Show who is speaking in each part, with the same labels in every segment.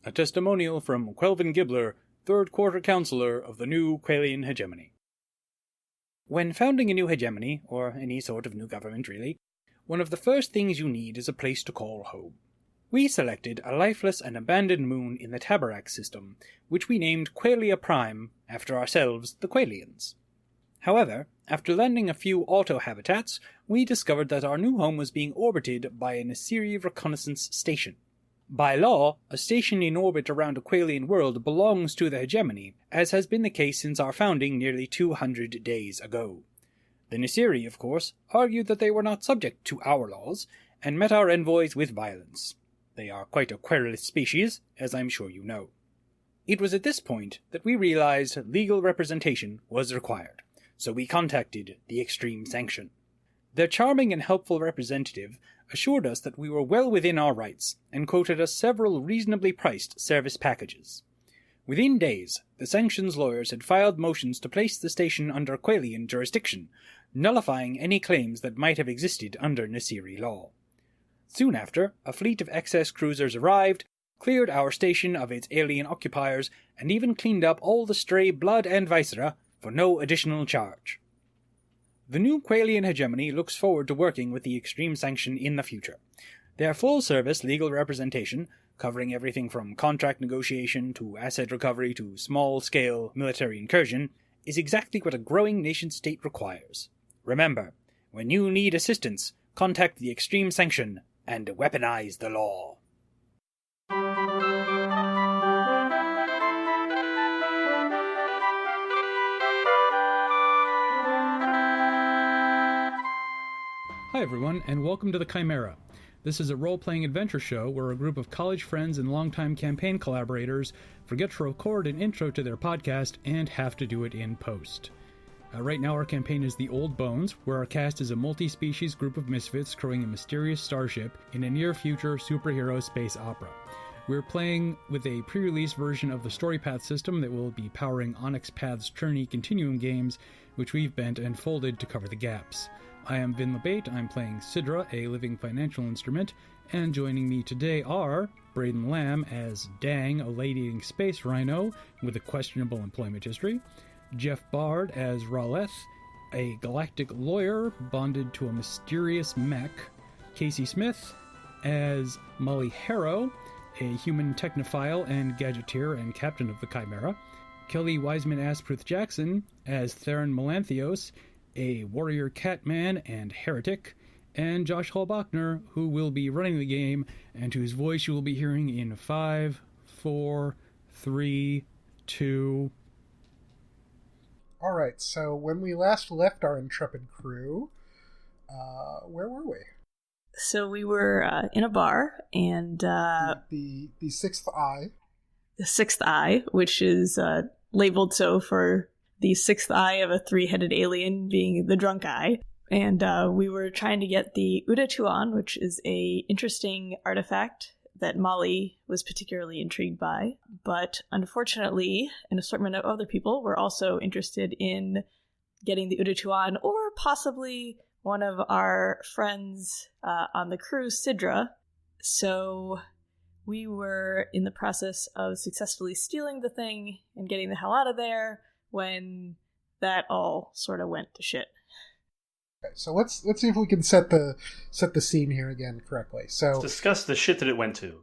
Speaker 1: a testimonial from Quelvin Gibbler, third quarter counselor of the new Qualian hegemony. When founding a new hegemony, or any sort of new government really, one of the first things you need is a place to call home. We selected a lifeless and abandoned moon in the Tabarak system, which we named Qualia Prime, after ourselves, the Qualians. However, after landing a few auto-habitats, we discovered that our new home was being orbited by a Nasiri reconnaissance station. By law, a station in orbit around a Qualian world belongs to the hegemony, as has been the case since our founding nearly 200 days ago. The Nasiri, of course, argued that they were not subject to our laws, and met our envoys with violence. They are quite a querulous species, as I'm sure you know. It was at this point that we realized legal representation was required, so we contacted the Xtreme Sanction. Their charming and helpful representative assured us that we were well within our rights, and quoted us several reasonably priced service packages. Within days, the Sanction's lawyers had filed motions to place the station under Qualian jurisdiction, nullifying any claims that might have existed under Nasiri law. Soon after, a fleet of excess cruisers arrived, cleared our station of its alien occupiers, and even cleaned up all the stray blood and viscera for no additional charge. The new Qualian hegemony looks forward to working with the Xtreme Sanction in the future. Their full-service legal representation, covering everything from contract negotiation to asset recovery to small-scale military incursion, is exactly what a growing nation-state requires. Remember, when you need assistance, contact the Xtreme Sanction and weaponize the law.
Speaker 2: Hi everyone, and welcome to the Chimera. This is a role-playing adventure show where a group of college friends and longtime campaign collaborators forget to record an intro to their podcast and have to do it in post. Right now our campaign is The Old Bones, where our cast is a multi-species group of misfits crewing a mysterious starship in a near-future superhero space opera. We're playing with a pre-release version of the StoryPath system that will be powering Onyx Path's Journey Continuum games, which we've bent and folded to cover the gaps. I am Vin LeBate, I'm playing Sidra, a living financial instrument, and joining me today are Braden Lamb as Dang, a lady-eating space rhino with a questionable employment history, Jeff Bard as Raleth, a galactic lawyer bonded to a mysterious mech, Casey Smith as Molly Harrow, a human technophile and gadgeteer and captain of the Chimera, Kelly Wiseman-Aspreth Jackson as Theron Melanthios, a warrior catman and heretic, and Josh Hall-Bachner, who will be running the game, and whose voice you will be hearing in 5, 4, 3, 2...
Speaker 3: Alright, so when we last left our intrepid crew, where were we?
Speaker 4: So we were in a bar, and...
Speaker 3: The Sixth Eye.
Speaker 4: The Sixth Eye, which is labeled so for the sixth eye of a three-headed alien being the drunk eye. And we were trying to get the Uda Tuan, which is a interesting artifact that Molly was particularly intrigued by. But unfortunately, an assortment of other people were also interested in getting the Uda Tuan, or possibly one of our friends on the crew, Sidra. So we were in the process of successfully stealing the thing and getting the hell out of there when that all sort of went to shit.
Speaker 3: Okay, so let's see if we can set the scene here again correctly. So
Speaker 5: let's discuss the shit that it went to.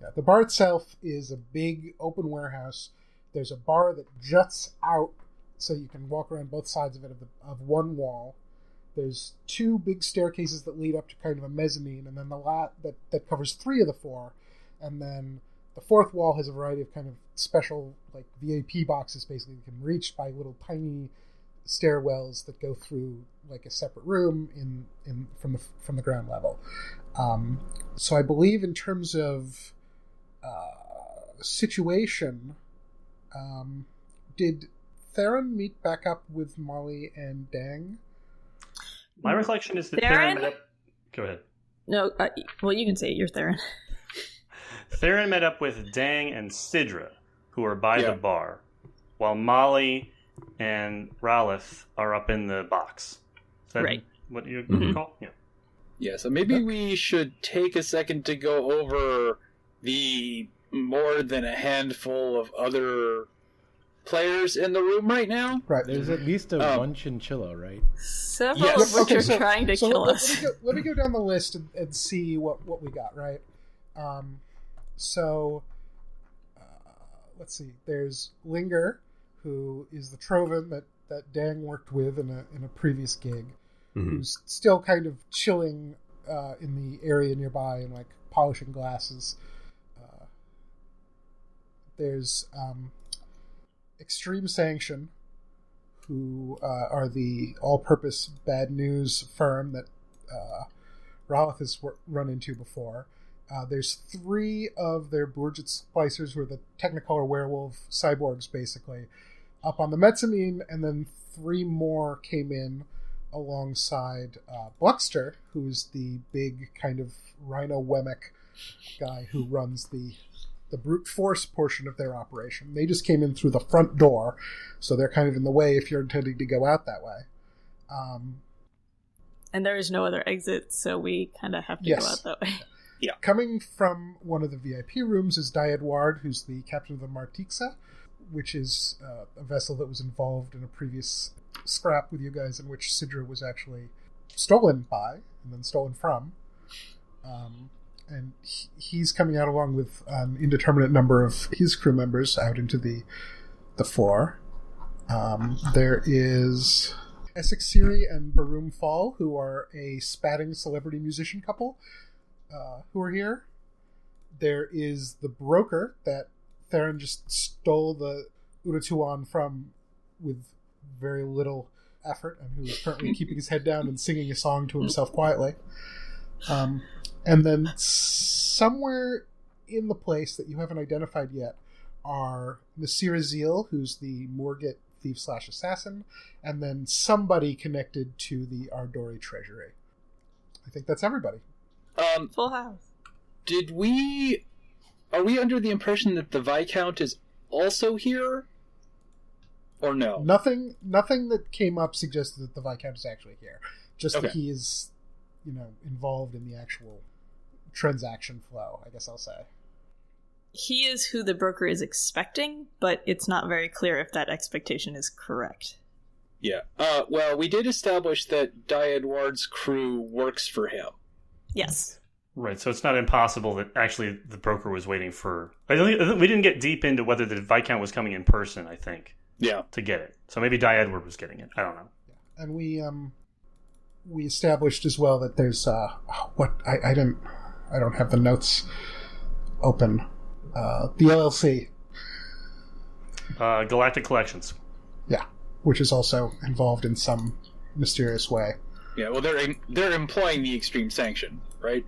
Speaker 3: Yeah, the bar itself is a big open warehouse. There's a bar that juts out so you can walk around both sides of it of one wall. There's two big staircases that lead up to kind of a mezzanine, and then the lot that covers 3 of the 4, and then the 4th wall has a variety of kind of special, like, VIP boxes, basically, that can be reached by little tiny stairwells that go through, like, a separate room from the ground level. So I believe in terms of situation, did Theron meet back up with Molly and Dang?
Speaker 5: My recollection is that Theron met up... Go ahead.
Speaker 4: No, well, you can say it. You're Theron.
Speaker 5: Theron met up with Dang and Sidra, who are by the bar, while Molly and Ralph are up in the box. Is that
Speaker 4: right.
Speaker 5: What you call? Yeah.
Speaker 6: Yeah, so maybe we should take a second to go over the more than a handful of other players in the room right now.
Speaker 3: Right.
Speaker 7: There's at least one chinchilla, right?
Speaker 4: Several
Speaker 6: Yes.
Speaker 4: of which are trying to kill us.
Speaker 3: Let me go down the list and see what we got, right? Let's see. There's Linger, who is the Trovan that Dang worked with in a previous gig, who's still kind of chilling in the area nearby and like polishing glasses. There's Xtreme Sanction, who are the all-purpose bad news firm that Ralph has run into before. There's 3 of their Burgit splicers, who are the Technicolor werewolf cyborgs, basically, up on the mezzanine, and then 3 more came in alongside Bluckster, who's the big kind of Rhino Wemmick guy who runs the brute force portion of their operation. They just came in through the front door, so they're kind of in the way if you're intending to go out that way.
Speaker 4: And there is no other exit, so we kind of have to go out that way.
Speaker 6: Yeah.
Speaker 3: Coming from one of the VIP rooms is Dyedward, who's the captain of the Martixa, which is a vessel that was involved in a previous scrap with you guys in which Sidra was actually stolen by and then stolen from. And he's coming out along with an indeterminate number of his crew members out into the floor. There is Essex Siri and Ballroom Fall, who are a spatting celebrity musician couple who are here. There is the broker that Theron just stole the Uratuan from with very little effort, and who is currently keeping his head down and singing a song to himself quietly. And then somewhere in the place that you haven't identified yet are Nasir Azil, who's the Morgit thief/assassin, and then somebody connected to the Ardori treasury. I think that's everybody.
Speaker 4: Full house.
Speaker 6: Are we under the impression that the Viscount is also here? Or no?
Speaker 3: Nothing that came up suggested that the Viscount is actually here. Just that he is, involved in the actual transaction flow, I guess I'll say.
Speaker 4: He is who the broker is expecting, but it's not very clear if that expectation is correct.
Speaker 6: Yeah. Well, we did establish that Dyedward's crew works for him.
Speaker 4: Yes.
Speaker 5: Right, so it's not impossible that actually the broker was waiting for... we didn't get deep into whether the Viscount was coming in person, I think.
Speaker 6: Yeah.
Speaker 5: To get it. So maybe Dyedward was getting it. I don't know.
Speaker 3: Yeah. And we established as well that there's I don't have the notes open. The LLC.
Speaker 5: Galactic Collections.
Speaker 3: Yeah, which is also involved in some mysterious way.
Speaker 6: Yeah, well, they're employing the Xtreme Sanction, right?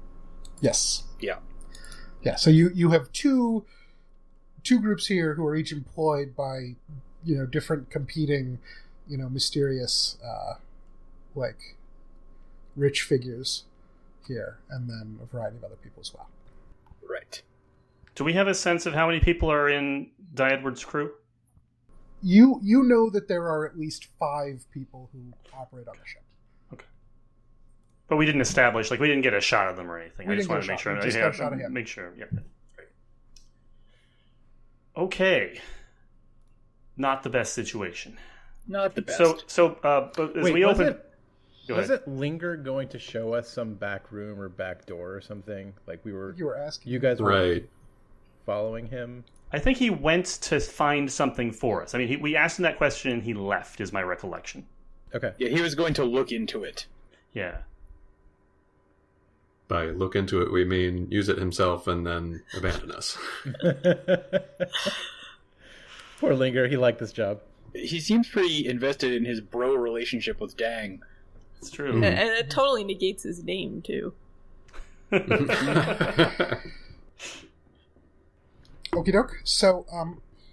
Speaker 3: Yes.
Speaker 6: Yeah.
Speaker 3: Yeah, so you have two groups here who are each employed by, different competing, mysterious, rich figures here, and then a variety of other people as well.
Speaker 6: Right.
Speaker 5: Do we have a sense of how many people are in Dyedward's crew?
Speaker 3: You know that there are at least 5 people who operate on the ship.
Speaker 5: Okay. But we didn't establish, we didn't get a shot of them or anything.
Speaker 3: I
Speaker 5: just wanted to make sure.
Speaker 3: Just got a shot of him.
Speaker 5: Make sure, yeah. Great. Okay. Not the best situation.
Speaker 6: Not the best.
Speaker 5: But as we open...
Speaker 7: Wasn't Linger going to show us some back room or back door or something? You were asking. You guys were following him?
Speaker 5: I think he went to find something for us. I mean, we asked him that question and he left, is my recollection.
Speaker 7: Okay.
Speaker 6: Yeah, he was going to look into it.
Speaker 5: Yeah.
Speaker 8: By look into it, we mean use it himself and then abandon us.
Speaker 7: Poor Linger, he liked this job.
Speaker 6: He seems pretty invested in his bro relationship with Dang.
Speaker 5: It's true.
Speaker 4: And it totally negates his name, too.
Speaker 3: Okie doke. So,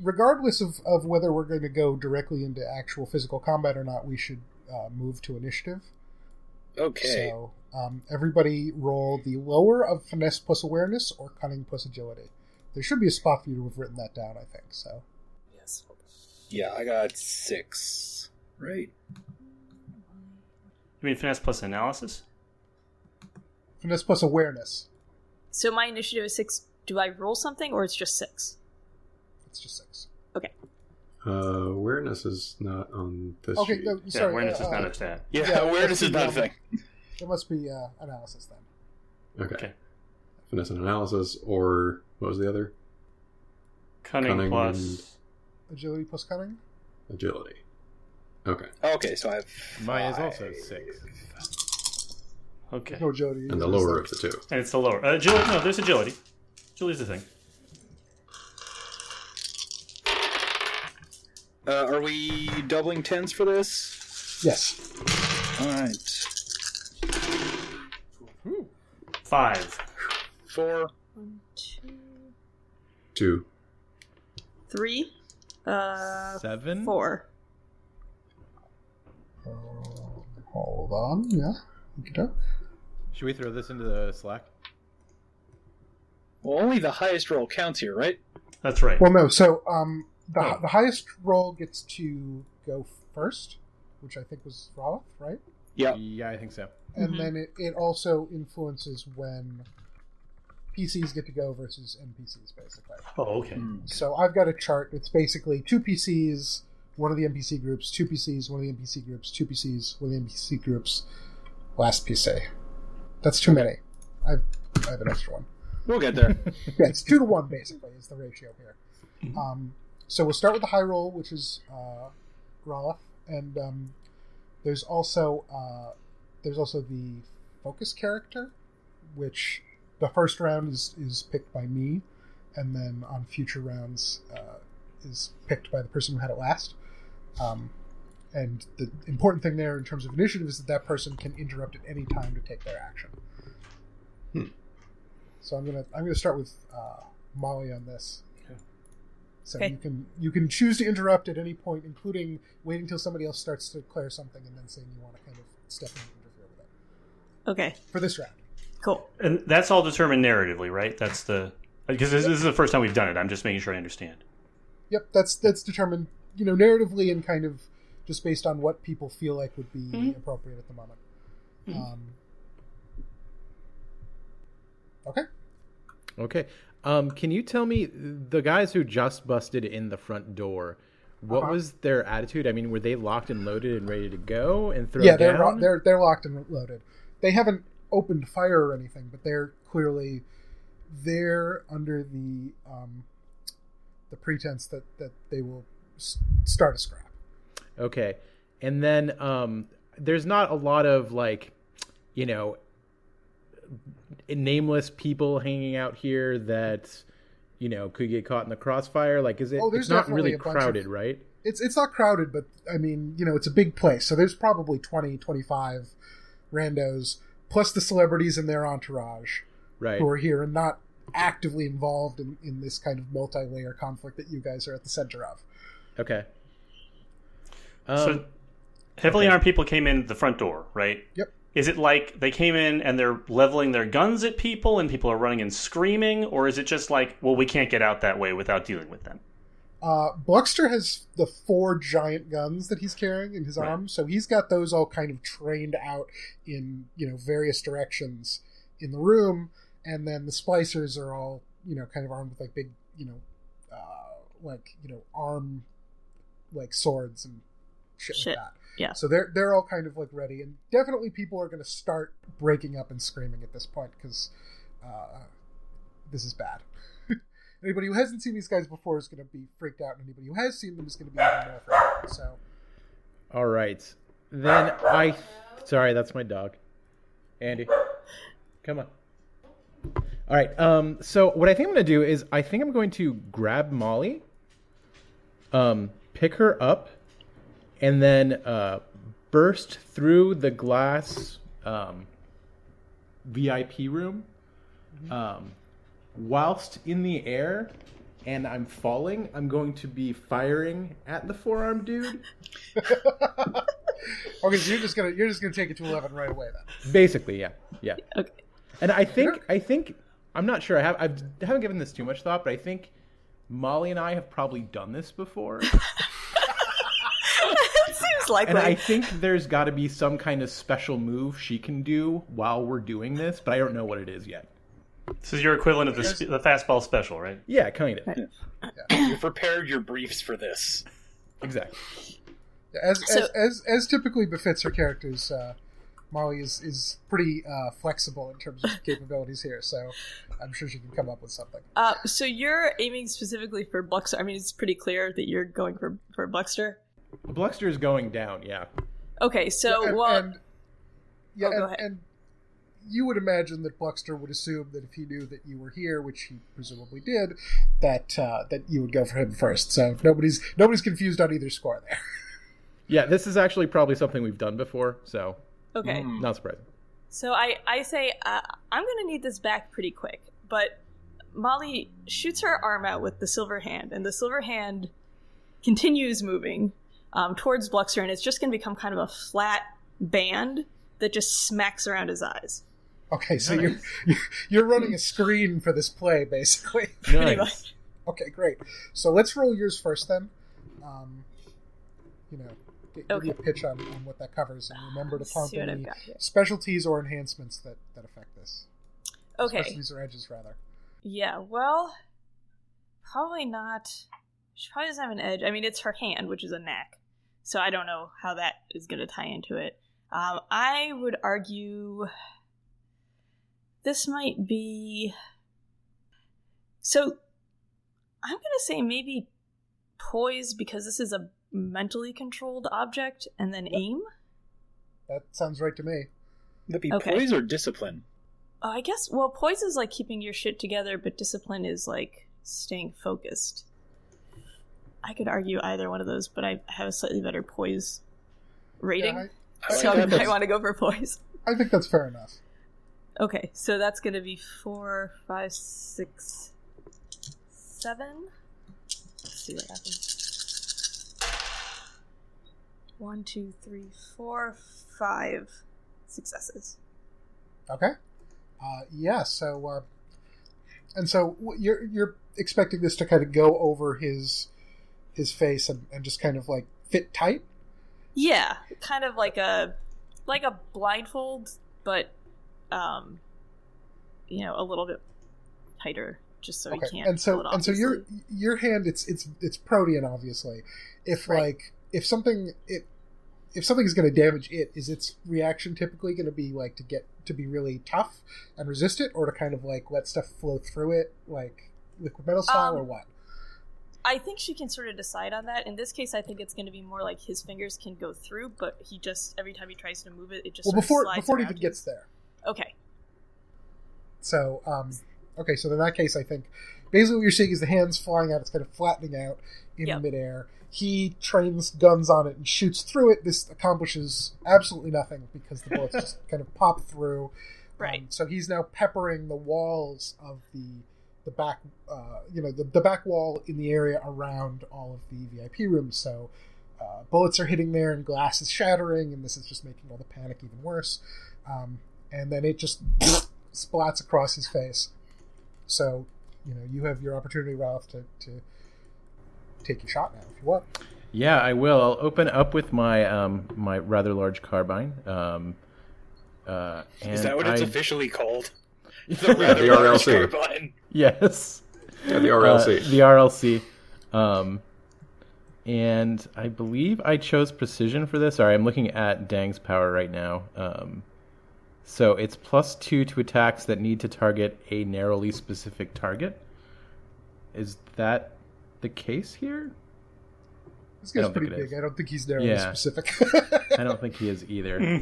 Speaker 3: regardless of whether we're going to go directly into actual physical combat or not, we should move to initiative.
Speaker 6: Okay.
Speaker 3: So, everybody roll the lower of finesse plus awareness or cunning plus agility. There should be a spot for you to have written that down, I think. So.
Speaker 6: Yes. Yeah, I got 6. Right.
Speaker 5: You mean finesse plus analysis?
Speaker 3: Finesse plus awareness.
Speaker 4: So my initiative is 6 do I roll something, or it's just 6?
Speaker 3: It's just 6.
Speaker 4: Okay.
Speaker 8: Awareness is not on this sheet.
Speaker 3: No, sorry.
Speaker 5: Awareness is not a stat.
Speaker 6: Yeah, awareness is not a thing.
Speaker 3: It must be analysis then.
Speaker 8: Okay. Finesse and analysis, or what was the other?
Speaker 5: Cunning plus...
Speaker 3: Agility plus cunning?
Speaker 8: Agility. Okay.
Speaker 6: Okay, so I have...
Speaker 7: Mine is also 6.
Speaker 5: Okay.
Speaker 3: No agility.
Speaker 8: And the lower of the two.
Speaker 5: And it's the lower. Agility? No, there's agility. Agility's the thing.
Speaker 6: Are we doubling 10s for this?
Speaker 3: Yes.
Speaker 6: All right.
Speaker 5: 5.
Speaker 6: 4.
Speaker 4: 1, 2,
Speaker 8: 2.
Speaker 4: 3.
Speaker 7: 7.
Speaker 4: 4.
Speaker 3: Hold on. Yeah. Okay.
Speaker 7: Should we throw this into the Slack?
Speaker 6: Well, only the highest roll counts here, right?
Speaker 5: That's right.
Speaker 3: Well, no. So, the highest roll gets to go first, which I think was Rolf, right?
Speaker 6: Yeah.
Speaker 7: Yeah, I think so.
Speaker 3: And then it also influences when PCs get to go versus NPCs, basically.
Speaker 5: Oh, okay.
Speaker 3: So I've got a chart. It's basically 2 PCs, one of the NPC groups, 2 PCs, one of the NPC groups, 2 PCs, one of the NPC groups, last PC. That's too many. I have an extra one.
Speaker 6: We'll get there.
Speaker 3: Yeah, it's 2 to 1, basically, is the ratio here. So we'll start with the high roll, which is Rolf, and there's also the focus character, which the first round is picked by me, and then on future rounds is picked by the person who had it last. And the important thing there in terms of initiative is that person can interrupt at any time to take their action. So I'm gonna start with Molly on this. So
Speaker 4: Okay.
Speaker 3: you can choose to interrupt at any point, including waiting until somebody else starts to declare something and then saying you want to kind of step in and interfere with it.
Speaker 4: Okay.
Speaker 3: For this round.
Speaker 4: Cool.
Speaker 5: And that's all determined narratively, right? That's the... Because this is the first time we've done it. I'm just making sure I understand.
Speaker 3: Yep, that's determined, narratively and kind of just based on what people feel like would be appropriate at the moment. Okay.
Speaker 7: Okay. Can you tell me, the guys who just busted in the front door, what was their attitude? I mean, were they locked and loaded and ready to go and throw down?
Speaker 3: Yeah, they're locked and loaded. They haven't opened fire or anything, but they're clearly under the pretense that they will start a scrap.
Speaker 7: Okay. And then there's not a lot of, nameless people hanging out here that, could get caught in the crossfire. Like, is it? It's not really crowded, right?
Speaker 3: It's not crowded, but I mean, it's a big place, so there's probably 20, 25 randos plus the celebrities and their entourage,
Speaker 7: right,
Speaker 3: who are here and not actively involved in this kind of multi-layer conflict that you guys are at the center of.
Speaker 7: Okay.
Speaker 5: So heavily armed people came in the front door, right?
Speaker 3: Yep.
Speaker 5: Is it like they came in and they're leveling their guns at people and people are running and screaming? Or is it just like, well, we can't get out that way without dealing with them?
Speaker 3: Bluxter has the 4 giant guns that he's carrying in his arm, so he's got those all kind of trained out in, various directions in the room, and then the splicers are all, kind of armed with like big, arm, like swords and shit like that.
Speaker 4: Yeah.
Speaker 3: So they're all kind of like ready, and definitely people are going to start breaking up and screaming at this point because this is bad. Anybody who hasn't seen these guys before is going to be freaked out, and anybody who has seen them is going to be even more freaked out. So,
Speaker 7: all right, then sorry, that's my dog, Andy. Come on. All right. So what I think I'm going to do is I think I'm going to grab Molly, pick her up, and then burst through the glass VIP room. Whilst in the air and I'm falling, I'm going to be firing at the 4-armed dude.
Speaker 3: Okay, so you're just gonna take it to 11 right away then.
Speaker 7: Basically, yeah.
Speaker 4: Okay.
Speaker 7: And I think I'm not sure. I haven't given this too much thought, but I think Molly and I have probably done this before.
Speaker 4: It seems likely.
Speaker 7: And I think there's got to be some kind of special move she can do while we're doing this, but I don't know what it is yet.
Speaker 5: This is your equivalent of the fastball special, right?
Speaker 7: Yeah, kind of.
Speaker 6: Yeah. You've prepared your briefs for this.
Speaker 7: Exactly.
Speaker 3: As typically befits her characters, Molly is pretty flexible in terms of capabilities here, so I'm sure she can come up with something.
Speaker 4: So you're aiming specifically for Bluxter. I mean, it's pretty clear that you're going for Bluxter.
Speaker 7: Bluxter is going down, yeah.
Speaker 4: Okay, so
Speaker 3: go ahead. And you would imagine that Bluxter would assume that if he knew that you were here, which he presumably did, that you would go for him first. So nobody's confused on either score there.
Speaker 7: Yeah, this is actually probably something we've done before, so
Speaker 4: okay,
Speaker 7: not surprising.
Speaker 4: So I say I'm going to need this back pretty quick, but Molly shoots her arm out with the silver hand, and the silver hand continues moving towards Bluxter, and it's just going to become kind of a flat band that just smacks around his eyes.
Speaker 3: Okay, so you're running a screen for this play, basically.
Speaker 4: Pretty much.
Speaker 3: Okay, great. So let's roll yours first, then. Give me a pitch on what that covers, and remember to count any specialties or enhancements that affect this.
Speaker 4: Okay.
Speaker 3: Specialties or edges, rather.
Speaker 4: Yeah, well, probably not. She probably doesn't have an edge. I mean, it's her hand, which is a knack, so I don't know how that is going to tie into it. I would argue this might be... So, I'm going to say maybe poise, because this is a mentally controlled object, and then aim?
Speaker 3: That sounds right to me.
Speaker 6: Would that be poise or discipline?
Speaker 4: I guess, well, poise is like keeping your shit together, but discipline is like staying focused. I could argue either one of those, but I have a slightly better poise rating, so I might want to go for poise.
Speaker 3: I think that's fair enough.
Speaker 4: Okay, so that's going to be 4, 5, 6, 7. Let's see what happens. 1, 2, 3, 4, 5 successes.
Speaker 3: Okay. So you're expecting this to kind of go over his face and just kind of like fit tight?
Speaker 4: Yeah, kind of like a blindfold, but a little bit tighter, just so he can't pull it off.
Speaker 3: And so your hand, it's protean, obviously. If something is going to damage it, is its reaction typically going to be like to be really tough and resist it, or to kind of like let stuff flow through it, like liquid metal style, or what?
Speaker 4: I think she can sort of decide on that. In this case, I think it's going to be more like his fingers can go through, but he just, every time he tries to move it, it just
Speaker 3: before it even
Speaker 4: him.
Speaker 3: gets there.
Speaker 4: Okay.
Speaker 3: So, so in that case, I think basically what you're seeing is the hands flying out. It's kind of flattening out in midair. He trains guns on it and shoots through it. This accomplishes absolutely nothing because the bullets just kind of pop through.
Speaker 4: Right.
Speaker 3: So he's now peppering the walls of the back, the back wall in the area around all of the VIP rooms. So bullets are hitting there and glass is shattering, and this is just making all the panic even worse. And then it just splats across his face. So, you have your opportunity, Ralph, to take your shot now if you want.
Speaker 7: Yeah, I will. I'll open up with my my rather large carbine.
Speaker 6: Is that what it's officially called?
Speaker 8: The RLC.
Speaker 6: Carbine.
Speaker 7: Yes.
Speaker 8: Yeah, the RLC.
Speaker 7: The RLC. And I believe I chose precision for this. Sorry, I'm looking at Dang's power right now. So it's +2 to attacks that need to target a narrowly specific target. Is that the case here?
Speaker 3: This guy's pretty big. I don't think he's narrowly specific.
Speaker 7: I don't think he is either.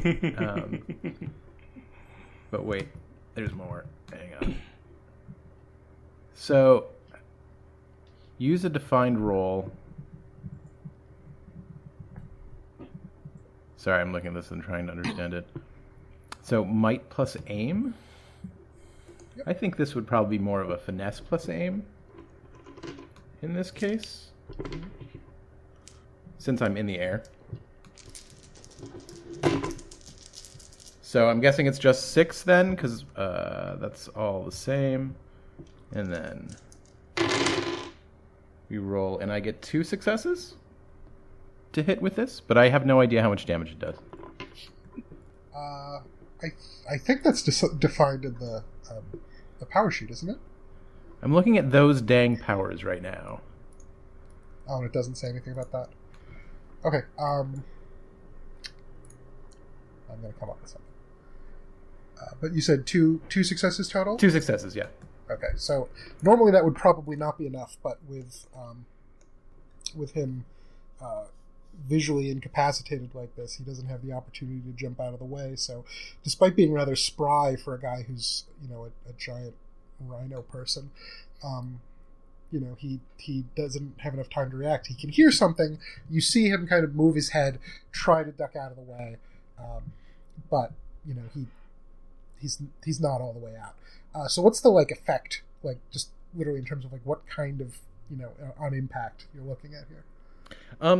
Speaker 7: But wait, there's more. Hang on. So, use a defined role. Sorry, I'm looking at this and trying to understand it. So, might plus aim? Yep. I think this would probably be more of a finesse plus aim in this case, since I'm in the air. So I'm guessing it's just 6 then, because that's all the same. And then we roll, and I get 2 successes to hit with this, but I have no idea how much damage it does.
Speaker 3: I think that's defined in the the power sheet, isn't it?
Speaker 7: I'm looking at those dang powers right now.
Speaker 3: Oh, and it doesn't say anything about that. Okay. I'm going to come up with something. But you said two successes total?
Speaker 7: 2 successes, yeah.
Speaker 3: Okay, so normally that would probably not be enough, but with him visually incapacitated like this, he doesn't have the opportunity to jump out of the way. So, despite being rather spry for a guy who's a giant rhino person, he doesn't have enough time to react. He can hear something. You see him kind of move his head, try to duck out of the way, but he's not all the way out. So what's the effect, just literally in terms of what kind of on impact you're looking at here?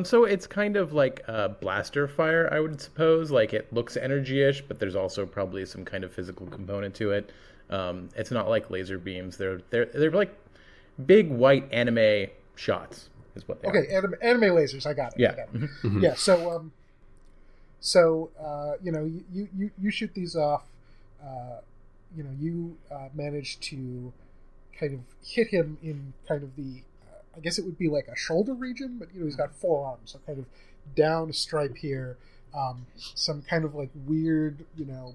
Speaker 7: So it's kind of like a blaster fire, I would suppose. It looks energy-ish, but there's also probably some kind of physical component to it. It's not like laser beams. They're like big white anime shots, is what they are.
Speaker 3: Okay, anime lasers. I got it.
Speaker 7: Yeah.
Speaker 3: I got it. Mm-hmm. Yeah. So you shoot these off. You manage to kind of hit him in kind of the, I guess it would be like a shoulder region, but he's got 4 arms, so kind of down a stripe here. Some kind of weird,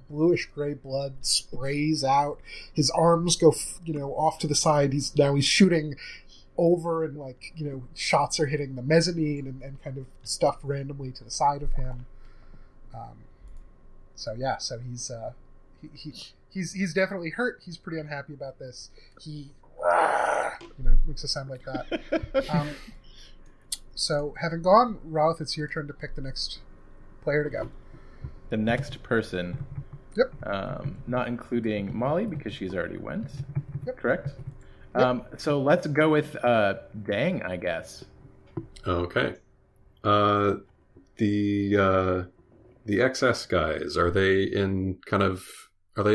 Speaker 3: bluish gray blood sprays out. His arms go, off to the side. He's shooting over, and shots are hitting the mezzanine and kind of stuff randomly to the side of him. So he's definitely hurt. He's pretty unhappy about this. He makes a sound like that. So having gone, Ralph, it's your turn to pick the next player to go.
Speaker 7: The next person.
Speaker 3: Yep.
Speaker 7: Not including Molly because she's already went.
Speaker 3: Yep.
Speaker 7: Correct?
Speaker 3: Yep.
Speaker 7: So let's go with Dang, I guess.
Speaker 8: Okay. The XS guys, are they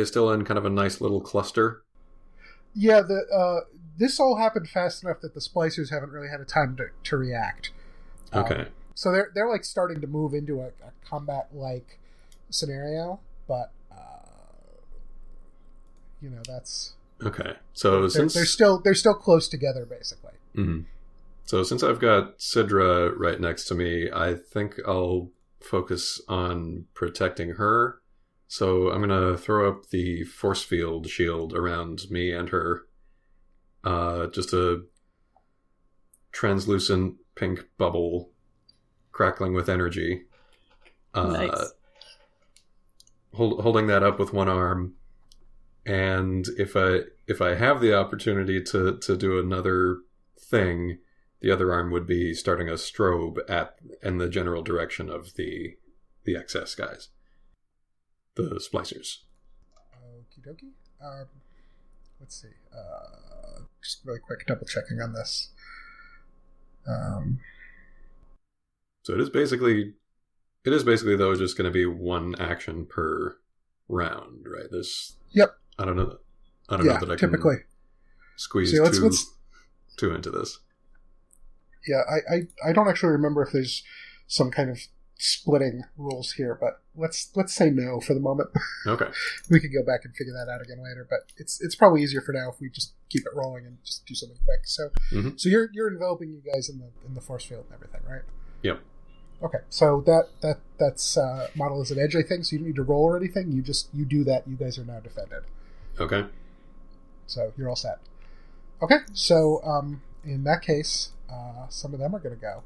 Speaker 8: still in kind of a nice little cluster?
Speaker 3: Yeah, this all happened fast enough that the splicers haven't really had a time to react.
Speaker 8: Okay.
Speaker 3: So they're starting to move into a combat-like scenario, but that's
Speaker 8: okay. So
Speaker 3: they're still close together, basically.
Speaker 8: Mm-hmm. So since I've got Sidra right next to me, I think I'll focus on protecting her. So I'm gonna throw up the force field shield around me and her. Just a translucent pink bubble crackling with energy.
Speaker 4: Nice.
Speaker 8: Holding that up with one arm, and if I have the opportunity to do another thing, the other arm would be starting a strobe in the general direction of the XS guys, the splicers.
Speaker 3: Okie dokie. Let's see. Just really quick double checking on this.
Speaker 8: So it is basically though just going to be one action per round, right?
Speaker 3: Yep.
Speaker 8: I don't know that I
Speaker 3: typically
Speaker 8: can squeeze two into this.
Speaker 3: Yeah, I don't actually remember if there's some kind of splitting rules here, but let's say no for the moment.
Speaker 8: Okay.
Speaker 3: We could go back and figure that out again later, but it's probably easier for now if we just keep it rolling and just do something quick. So So you're enveloping you guys in the force field and everything, right?
Speaker 8: Yep.
Speaker 3: Okay, so that's model as an edge, I think, so you don't need to roll or anything. You do that. You guys are now defended.
Speaker 8: Okay.
Speaker 3: So you're all set. Okay, so in that case, some of them are going to go.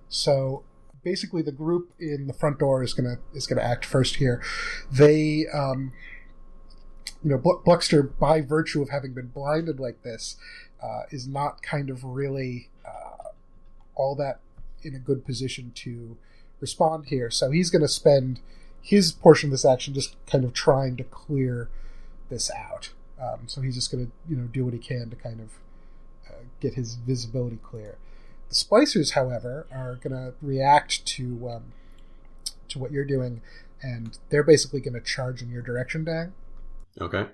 Speaker 3: So basically, the group in the front door is going to act first here. They, Bluckster, by virtue of having been blinded like this, is not kind of really all that in a good position to respond here. So he's going to spend his portion of this action just kind of trying to clear this out. So he's just going to do what he can to kind of get his visibility clear. The splicers, however, are going to react to what you're doing, and they're basically going to charge in your direction, Dang.
Speaker 8: Okay.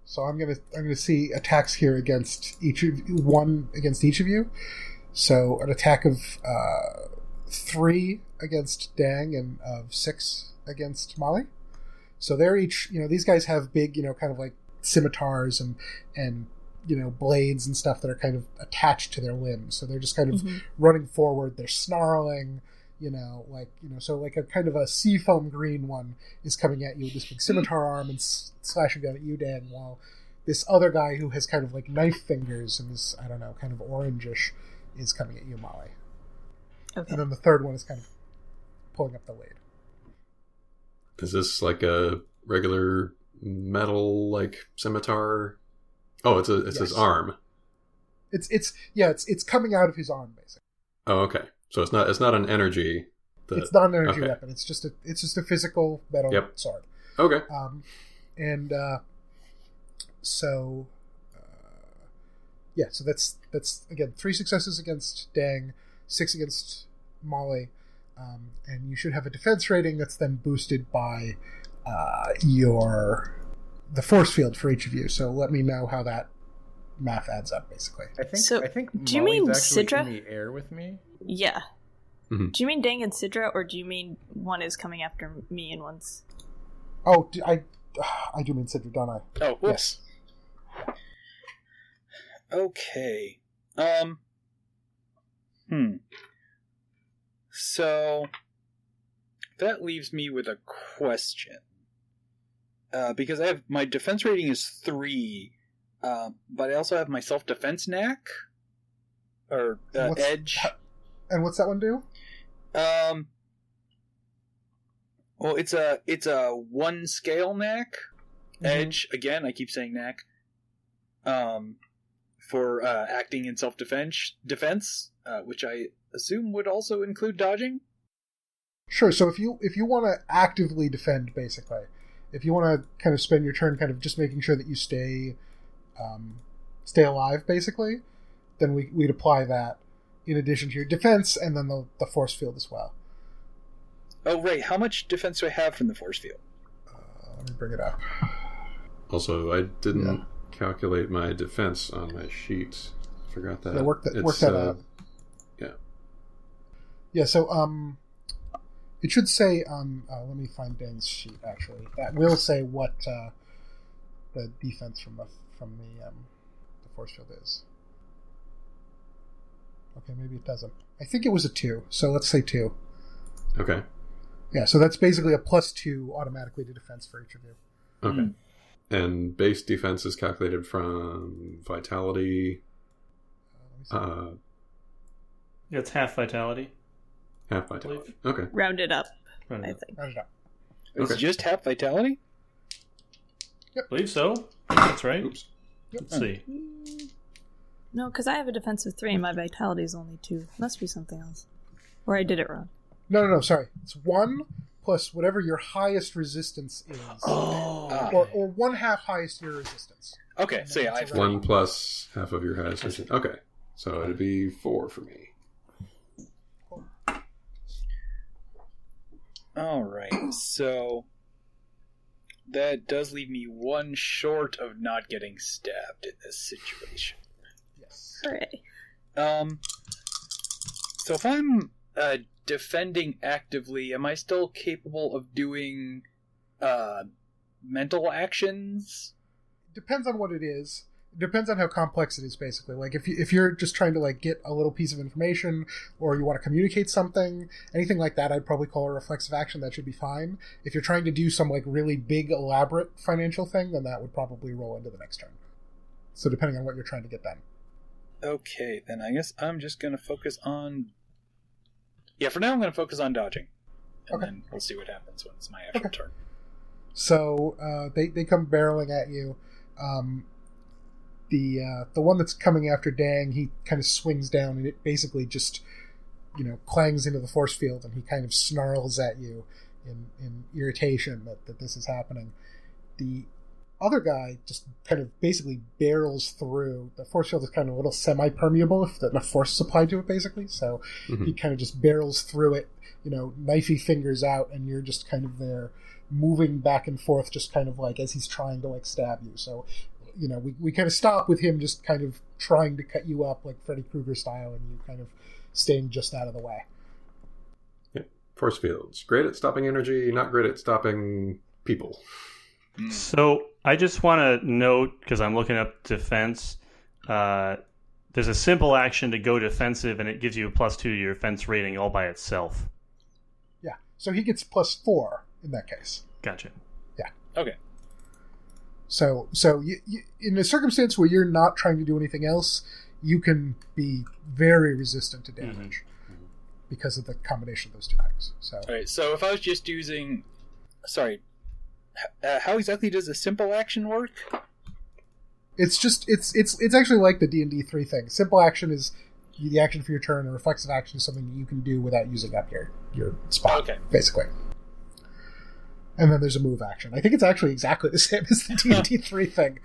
Speaker 3: So I'm gonna see attacks here against each of you. So an attack of 3 against Dang and of 6 against Molly. So they're each, these guys have big, kind of like scimitars and blades and stuff that are kind of attached to their limbs. So they're just kind of running forward. They're snarling. So like a kind of a seafoam green one is coming at you with this big scimitar arm and slashing down at you, Dan, while this other guy who has kind of like knife fingers and is, I don't know, kind of orangish is coming at you, Molly. Okay. And then the third one is kind of pulling up the lead.
Speaker 8: Is this like a regular metal like scimitar? Oh, it's his arm.
Speaker 3: It's coming out of his arm basically. Oh,
Speaker 8: okay. So it's not an energy.
Speaker 3: It's not an energy weapon. It's just a physical metal sword.
Speaker 8: Okay.
Speaker 3: So that's again 3 successes against Dang, 6 against Molly, and you should have a defense rating that's then boosted by the force field for each of you. So let me know how that math adds up, basically.
Speaker 7: I think
Speaker 4: do you
Speaker 7: Molly's
Speaker 4: mean
Speaker 7: actually
Speaker 4: Sidra?
Speaker 7: in the air with me.
Speaker 4: Yeah.
Speaker 8: Mm-hmm.
Speaker 4: Do you mean Dang and Sidra, or do you mean one is coming after me and one's...
Speaker 3: Oh, I do mean Sidra, don't I?
Speaker 2: Oh, whoops. Yes. Okay. So that leaves me with a question. Because I have my defense rating is 3, but I also have my self-defense knack or edge.
Speaker 3: And what's that one do?
Speaker 2: Well, it's a 1 scale knack. Edge, again, I keep saying knack. For acting in self-defense, which I assume would also include dodging.
Speaker 3: Sure. So if you want to actively defend, basically, if you want to kind of spend your turn kind of just making sure that you stay alive, basically, then we'd apply that in addition to your defense, and then the force field as well.
Speaker 2: Oh, right. How much defense do I have from the force field?
Speaker 3: Let me bring it up.
Speaker 8: Also, I didn't calculate my defense on my sheet. Forgot that.
Speaker 3: Yeah, work that out.
Speaker 8: Yeah.
Speaker 3: Yeah, so it should say let me find Dan's sheet, actually. That will say what the defense from the force field is. Okay, maybe it doesn't. I think it was a 2, so let's say 2.
Speaker 8: Okay.
Speaker 3: Yeah, so that's basically a +2 automatically to defense for each of you.
Speaker 8: Okay. And base defense is calculated from vitality.
Speaker 5: It's half vitality.
Speaker 8: Half vitality. Okay.
Speaker 4: Round it up, I think.
Speaker 3: Round it up.
Speaker 2: It's just half vitality?
Speaker 3: Yep.
Speaker 5: I believe so. That's right.
Speaker 8: Oops.
Speaker 3: Yep.
Speaker 5: Let's see.
Speaker 4: No, because I have a defense of 3 and my vitality is only 2. Must be something else. Or I did it wrong.
Speaker 3: No, sorry. It's 1 plus whatever your highest resistance is. Or 1/2 highest your resistance.
Speaker 2: Okay, so yeah, I have
Speaker 8: 1 plus half of your highest resistance. Okay. So it'd be 4 for me.
Speaker 2: Alright, so that does leave me 1 short of not getting stabbed in this situation.
Speaker 3: Yes.
Speaker 4: Hooray.
Speaker 2: So if I'm defending actively, am I still capable of doing mental actions?
Speaker 3: Depends on what it is. Depends on how complex it is, basically. Like, if you're just trying to, like, get a little piece of information, or you want to communicate something, anything like that, I'd probably call a reflexive action. That should be fine. If you're trying to do some, like, really big, elaborate financial thing, then that would probably roll into the next turn. So depending on what you're trying to get done.
Speaker 2: Okay, then I guess I'm just going to focus on... Yeah, for now I'm going to focus on dodging. And then we'll see what happens when it's my actual turn.
Speaker 3: So they come barreling at you. The one that's coming after Dang, he kind of swings down, and it basically just, clangs into the force field, and he kind of snarls at you in irritation that this is happening. The other guy just kind of basically barrels through. The force field is kind of a little semi-permeable if enough force is applied to it, basically. So he kind of just barrels through it, knifey fingers out, and you're just kind of there moving back and forth, just kind of like as he's trying to like stab you. So we kind of stop with him just kind of trying to cut you up like Freddy Krueger style, and you kind of staying just out of the way.
Speaker 8: Yeah. Force fields. Great at stopping energy, not great at stopping people.
Speaker 5: So I just want to note, because I'm looking up defense, there's a simple action to go defensive, and it gives you a +2 to your defense rating all by itself.
Speaker 3: Yeah, so he gets +4 in that case.
Speaker 5: Gotcha.
Speaker 3: Yeah.
Speaker 6: Okay.
Speaker 3: So you, in a circumstance where you're not trying to do anything else, you can be very resistant to damage because of the combination of those two things. So,
Speaker 6: all right. So if I was just using, sorry, how exactly does a simple action work?
Speaker 3: It's just it's actually like the D&D 3 thing. Simple action is the action for your turn, and reflexive action is something that you can do without using up your spot. Okay. Basically. And then there's a move action. I think it's actually exactly the same as the D&D 3 thing.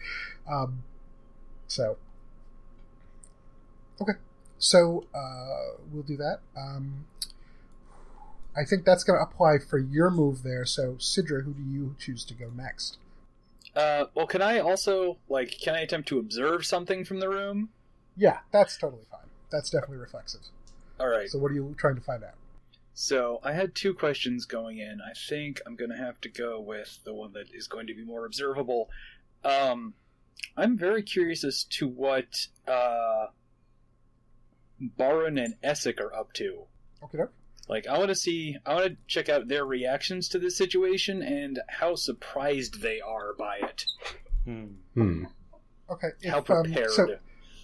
Speaker 3: So okay. So we'll do that. I think that's going to apply for your move there. So Sidra, who do you choose to go next?
Speaker 6: Well, can I also, can I attempt to observe something from the room?
Speaker 3: Yeah, that's totally fine. That's definitely reflexive.
Speaker 6: All right.
Speaker 3: So what are you trying to find out?
Speaker 6: So I had 2 questions going in. I think I'm going to have to go with the one that is going to be more observable. I'm very curious as to what Baron and Essek are up to.
Speaker 3: Okay.
Speaker 6: I want to check out their reactions to this situation and how surprised they are by it.
Speaker 3: Okay.
Speaker 6: How prepared.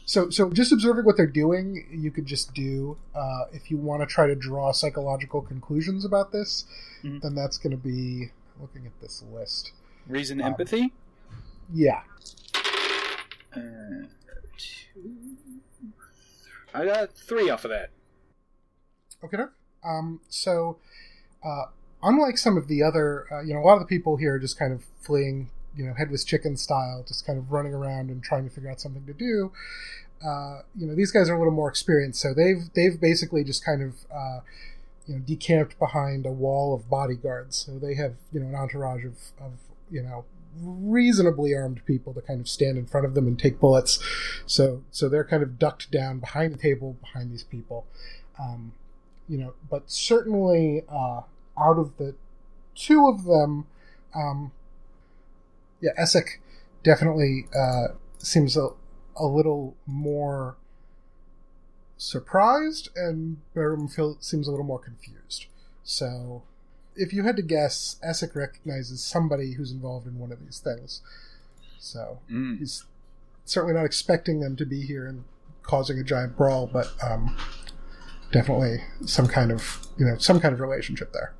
Speaker 3: So just observing what they're doing, you could just do, if you want to try to draw psychological conclusions about this, then that's going to be looking at this list.
Speaker 6: Reason, empathy?
Speaker 3: Yeah.
Speaker 6: 2. I got 3 off of that.
Speaker 3: Okay. So, unlike some of the other, a lot of the people here are just kind of fleeing, headless chicken style, just kind of running around and trying to figure out something to do. These guys are a little more experienced, so they've basically just kind of, decamped behind a wall of bodyguards. So they have, an entourage of reasonably armed people to kind of stand in front of them and take bullets. So they're kind of ducked down behind the table behind these people. But certainly out of the 2 of them, Essek definitely seems a little more surprised, and Ballroom seems a little more confused. So if you had to guess, Essek recognizes somebody who's involved in one of these things. So he's certainly not expecting them to be here and causing a giant brawl, but definitely some kind of relationship there.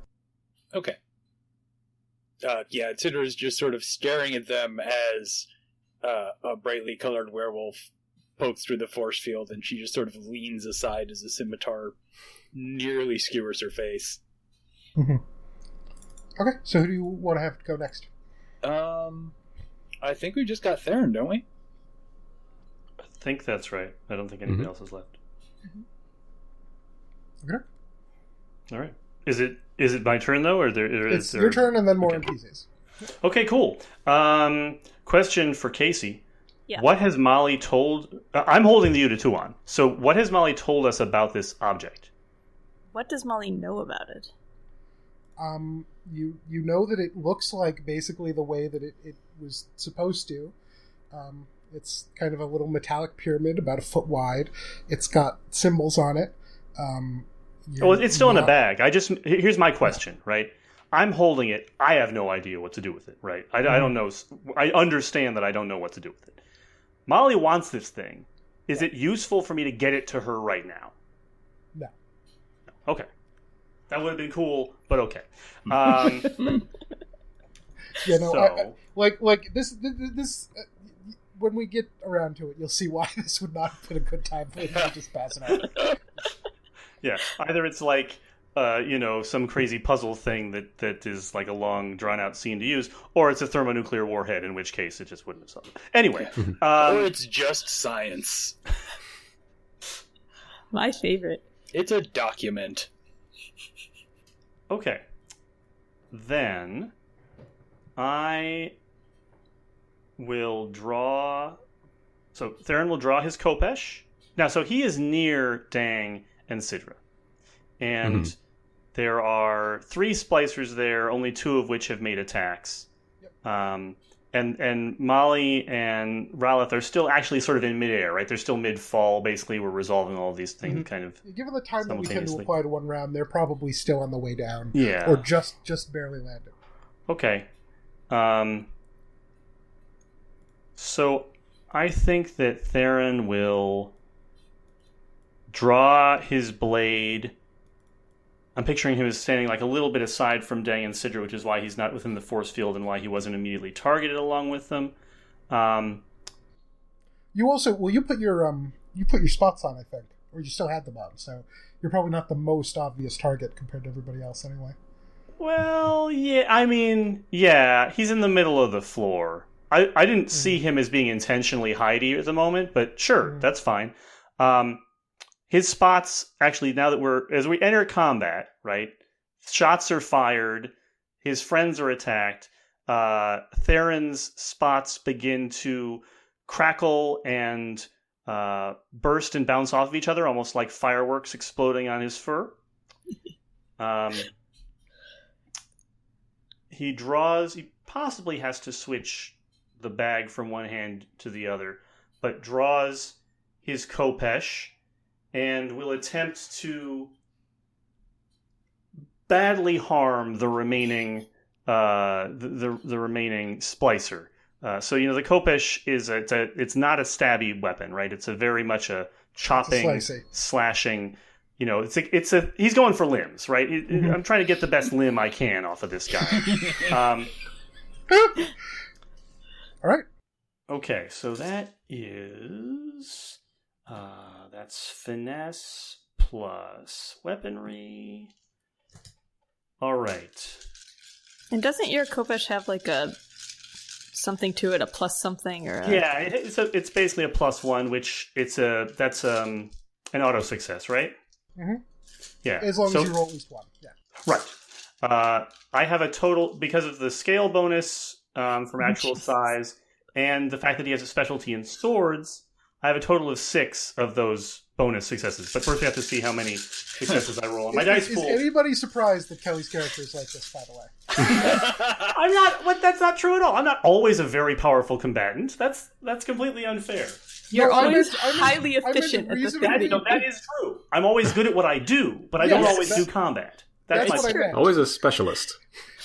Speaker 6: Okay. Tidra is just sort of staring at them as a brightly colored werewolf pokes through the force field, and she just sort of leans aside as the scimitar nearly skewers her face.
Speaker 3: Mm-hmm. Okay, so who do you want to have to go next?
Speaker 6: I think we just got Theron, don't we?
Speaker 5: I think that's right. I don't think anybody else has left.
Speaker 3: Okay.
Speaker 5: All right. Is it my turn though, or
Speaker 3: it's your turn and then more NPCs?
Speaker 5: Okay, cool. Question for Casey.
Speaker 4: Yeah.
Speaker 5: What has Molly told... I'm holding the Uda-Tuan. So what has Molly told us about this object?
Speaker 4: What does Molly know about it?
Speaker 3: You know that it looks like basically the way that it was supposed to. It's kind of a little metallic pyramid about a foot wide. It's got symbols on it.
Speaker 5: It's still in a bag. Here's my question, right? I'm holding it. I have no idea what to do with it, right? I don't know. I understand that I don't know what to do with it. Molly wants this thing. Is it useful for me to get it to her right now?
Speaker 3: No.
Speaker 5: Okay. That would have been cool, but okay.
Speaker 3: This when we get around to it, you'll see why this would not have been a good time for you to just pass it out.
Speaker 5: Yeah, either it's like, some crazy puzzle thing that is like a long, drawn-out scene to use, or it's a thermonuclear warhead, in which case it just wouldn't have solved it. Anyway.
Speaker 6: Or it's just science.
Speaker 4: My favorite.
Speaker 6: It's a document.
Speaker 5: Okay. Then I will draw... So Theron will draw his Khopesh. Now, so he is near Dang and Sidra. And there are 3 splicers there, only 2 of which have made attacks.
Speaker 3: Yep.
Speaker 5: and Molly and Rowleth are still actually sort of in midair, right? They're still mid-fall. Basically, we're resolving all of these things kind of.
Speaker 3: Given the time that we tend to apply to one round, they're probably still on the way down.
Speaker 5: Yeah.
Speaker 3: Or just barely landed.
Speaker 5: Okay. So I think that Theron will draw his blade. I'm picturing him as standing like a little bit aside from Dang and Sidra, which is why he's not within the force field and why he wasn't immediately targeted along with them.
Speaker 3: You put your spots on, I think, or you still had them on, so you're probably not the most obvious target compared to everybody else anyway.
Speaker 5: Well, yeah, I mean, yeah, he's in the middle of the floor. I didn't see him as being intentionally hidey at the moment, but sure, that's fine. His spots, actually, now that as we enter combat, right, shots are fired, his friends are attacked, Theron's spots begin to crackle and burst and bounce off of each other, almost like fireworks exploding on his fur. He possibly has to switch the bag from one hand to the other, but draws his Khopesh and will attempt to badly harm the remaining the remaining splicer. So the Khopesh it's not a stabby weapon, right? It's a very much a chopping, slashing. He's going for limbs, right? I'm trying to get the best limb I can off of this guy.
Speaker 3: All right.
Speaker 5: Okay, so that is that's finesse plus weaponry. All right.
Speaker 4: And doesn't your Khopesh have like a something to it, a plus something or?
Speaker 5: Yeah, it's basically a +1, which that's an auto success, right?
Speaker 3: Mm-hmm.
Speaker 5: Yeah.
Speaker 3: As long as you roll at least one. Yeah.
Speaker 5: Right. I have a total because of the scale bonus from actual size and the fact that he has a specialty in swords. I have a total of 6 of those bonus successes. But first we have to see how many successes I roll on my dice pool.
Speaker 3: Is anybody surprised that Kelly's character is like this, by the way?
Speaker 5: I'm not. That's not true at all. I'm not always a very powerful combatant. That's completely unfair.
Speaker 4: You're always highly efficient at this thing.
Speaker 5: That is true. I'm always good at what I do, but I don't always do combat. That's
Speaker 3: what I meant.
Speaker 8: Always a specialist.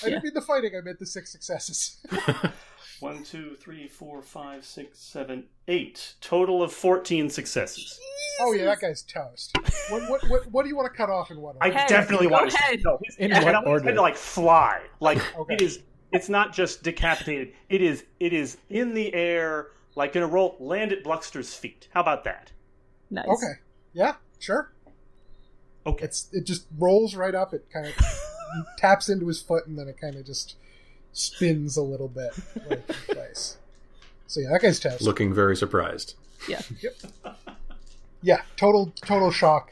Speaker 3: I didn't mean the fighting. I meant the 6 successes.
Speaker 5: 1, 2, 3, 4, 5, 6, 7, 8. Total of 14 successes.
Speaker 3: Oh yeah, that guy's toast. What do you want to cut off in what order?
Speaker 5: I definitely want to. No,
Speaker 7: in what order?
Speaker 5: To fly. Like
Speaker 3: okay.
Speaker 5: It is. It's not just decapitated. It is in the air, like in a roll. Land at Bluxter's feet. How about that?
Speaker 4: Nice.
Speaker 3: Okay. Yeah. Sure.
Speaker 5: Okay.
Speaker 3: It just rolls right up. It kind of taps into his foot, and then it kind of just spins a little bit like in place. So yeah, that guy's toast.
Speaker 8: Looking very surprised.
Speaker 4: Yeah.
Speaker 3: Yep. Yeah, total shock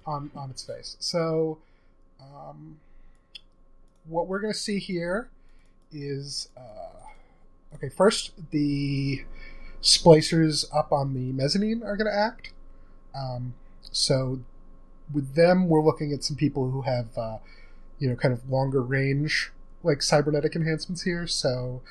Speaker 3: on its face. So, what we're going to see here is, okay, first the splicers up on the mezzanine are going to act. So, with them, we're looking at some people who have, kind of longer range, like cybernetic enhancements here. So,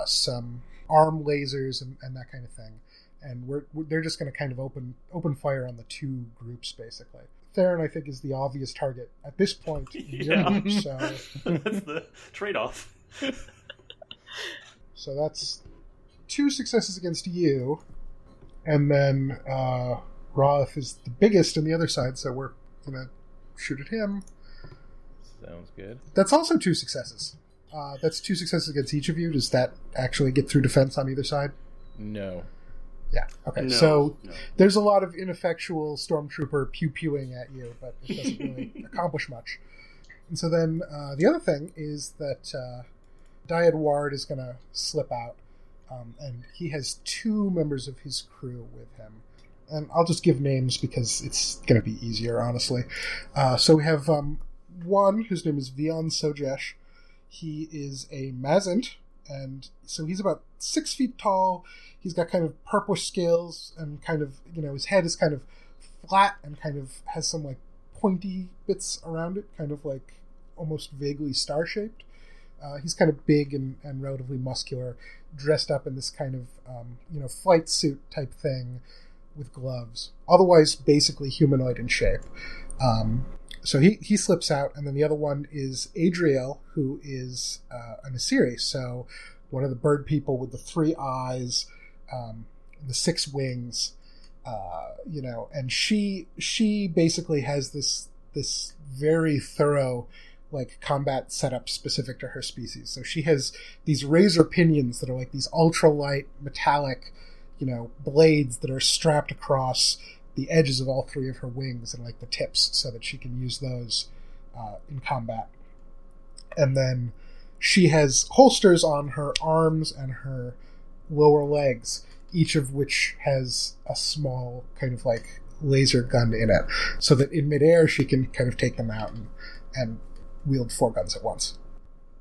Speaker 3: some arm lasers and that kind of thing. And they're just going to kind of open fire on the 2 groups, basically. Theron, I think, is the obvious target at this point.
Speaker 5: Yeah.
Speaker 3: So
Speaker 5: that's the trade-off.
Speaker 3: So that's 2 successes against you, and then Roth is the biggest on the other side, so we're going to shoot at him.
Speaker 7: Sounds good.
Speaker 3: That's also 2 successes. That's 2 successes against each of you. Does that actually get through defense on either side?
Speaker 7: No.
Speaker 3: Yeah, okay.
Speaker 5: No,
Speaker 3: so there's a lot of ineffectual stormtrooper pew-pewing at you, but it doesn't really accomplish much. And so then the other thing is that Dyad Ward is going to slip out, and he has 2 members of his crew with him. And I'll just give names because it's going to be easier, honestly. So we have one whose name is Vion Sojesh. He is a Mazant, and so he's about 6 feet tall. He's got kind of purplish scales, and kind of, his head is kind of flat and kind of has some like pointy bits around it, kind of like almost vaguely star-shaped. He's kind of big and relatively muscular, dressed up in this kind of flight suit type thing with gloves. Otherwise, basically humanoid in shape. So he slips out, and then the other one is Adriel, who is an Asiri. So one of the bird people with the 3 eyes, the 6 wings, and she basically has this very thorough like combat setup specific to her species. So she has these razor pinions that are like these ultralight metallic, blades that are strapped across the edges of all 3 of her wings and like the tips, so that she can use those in combat. And then she has holsters on her arms and her lower legs, each of which has a small kind of like laser gun in it, so that in midair she can kind of take them out and wield 4 guns at once.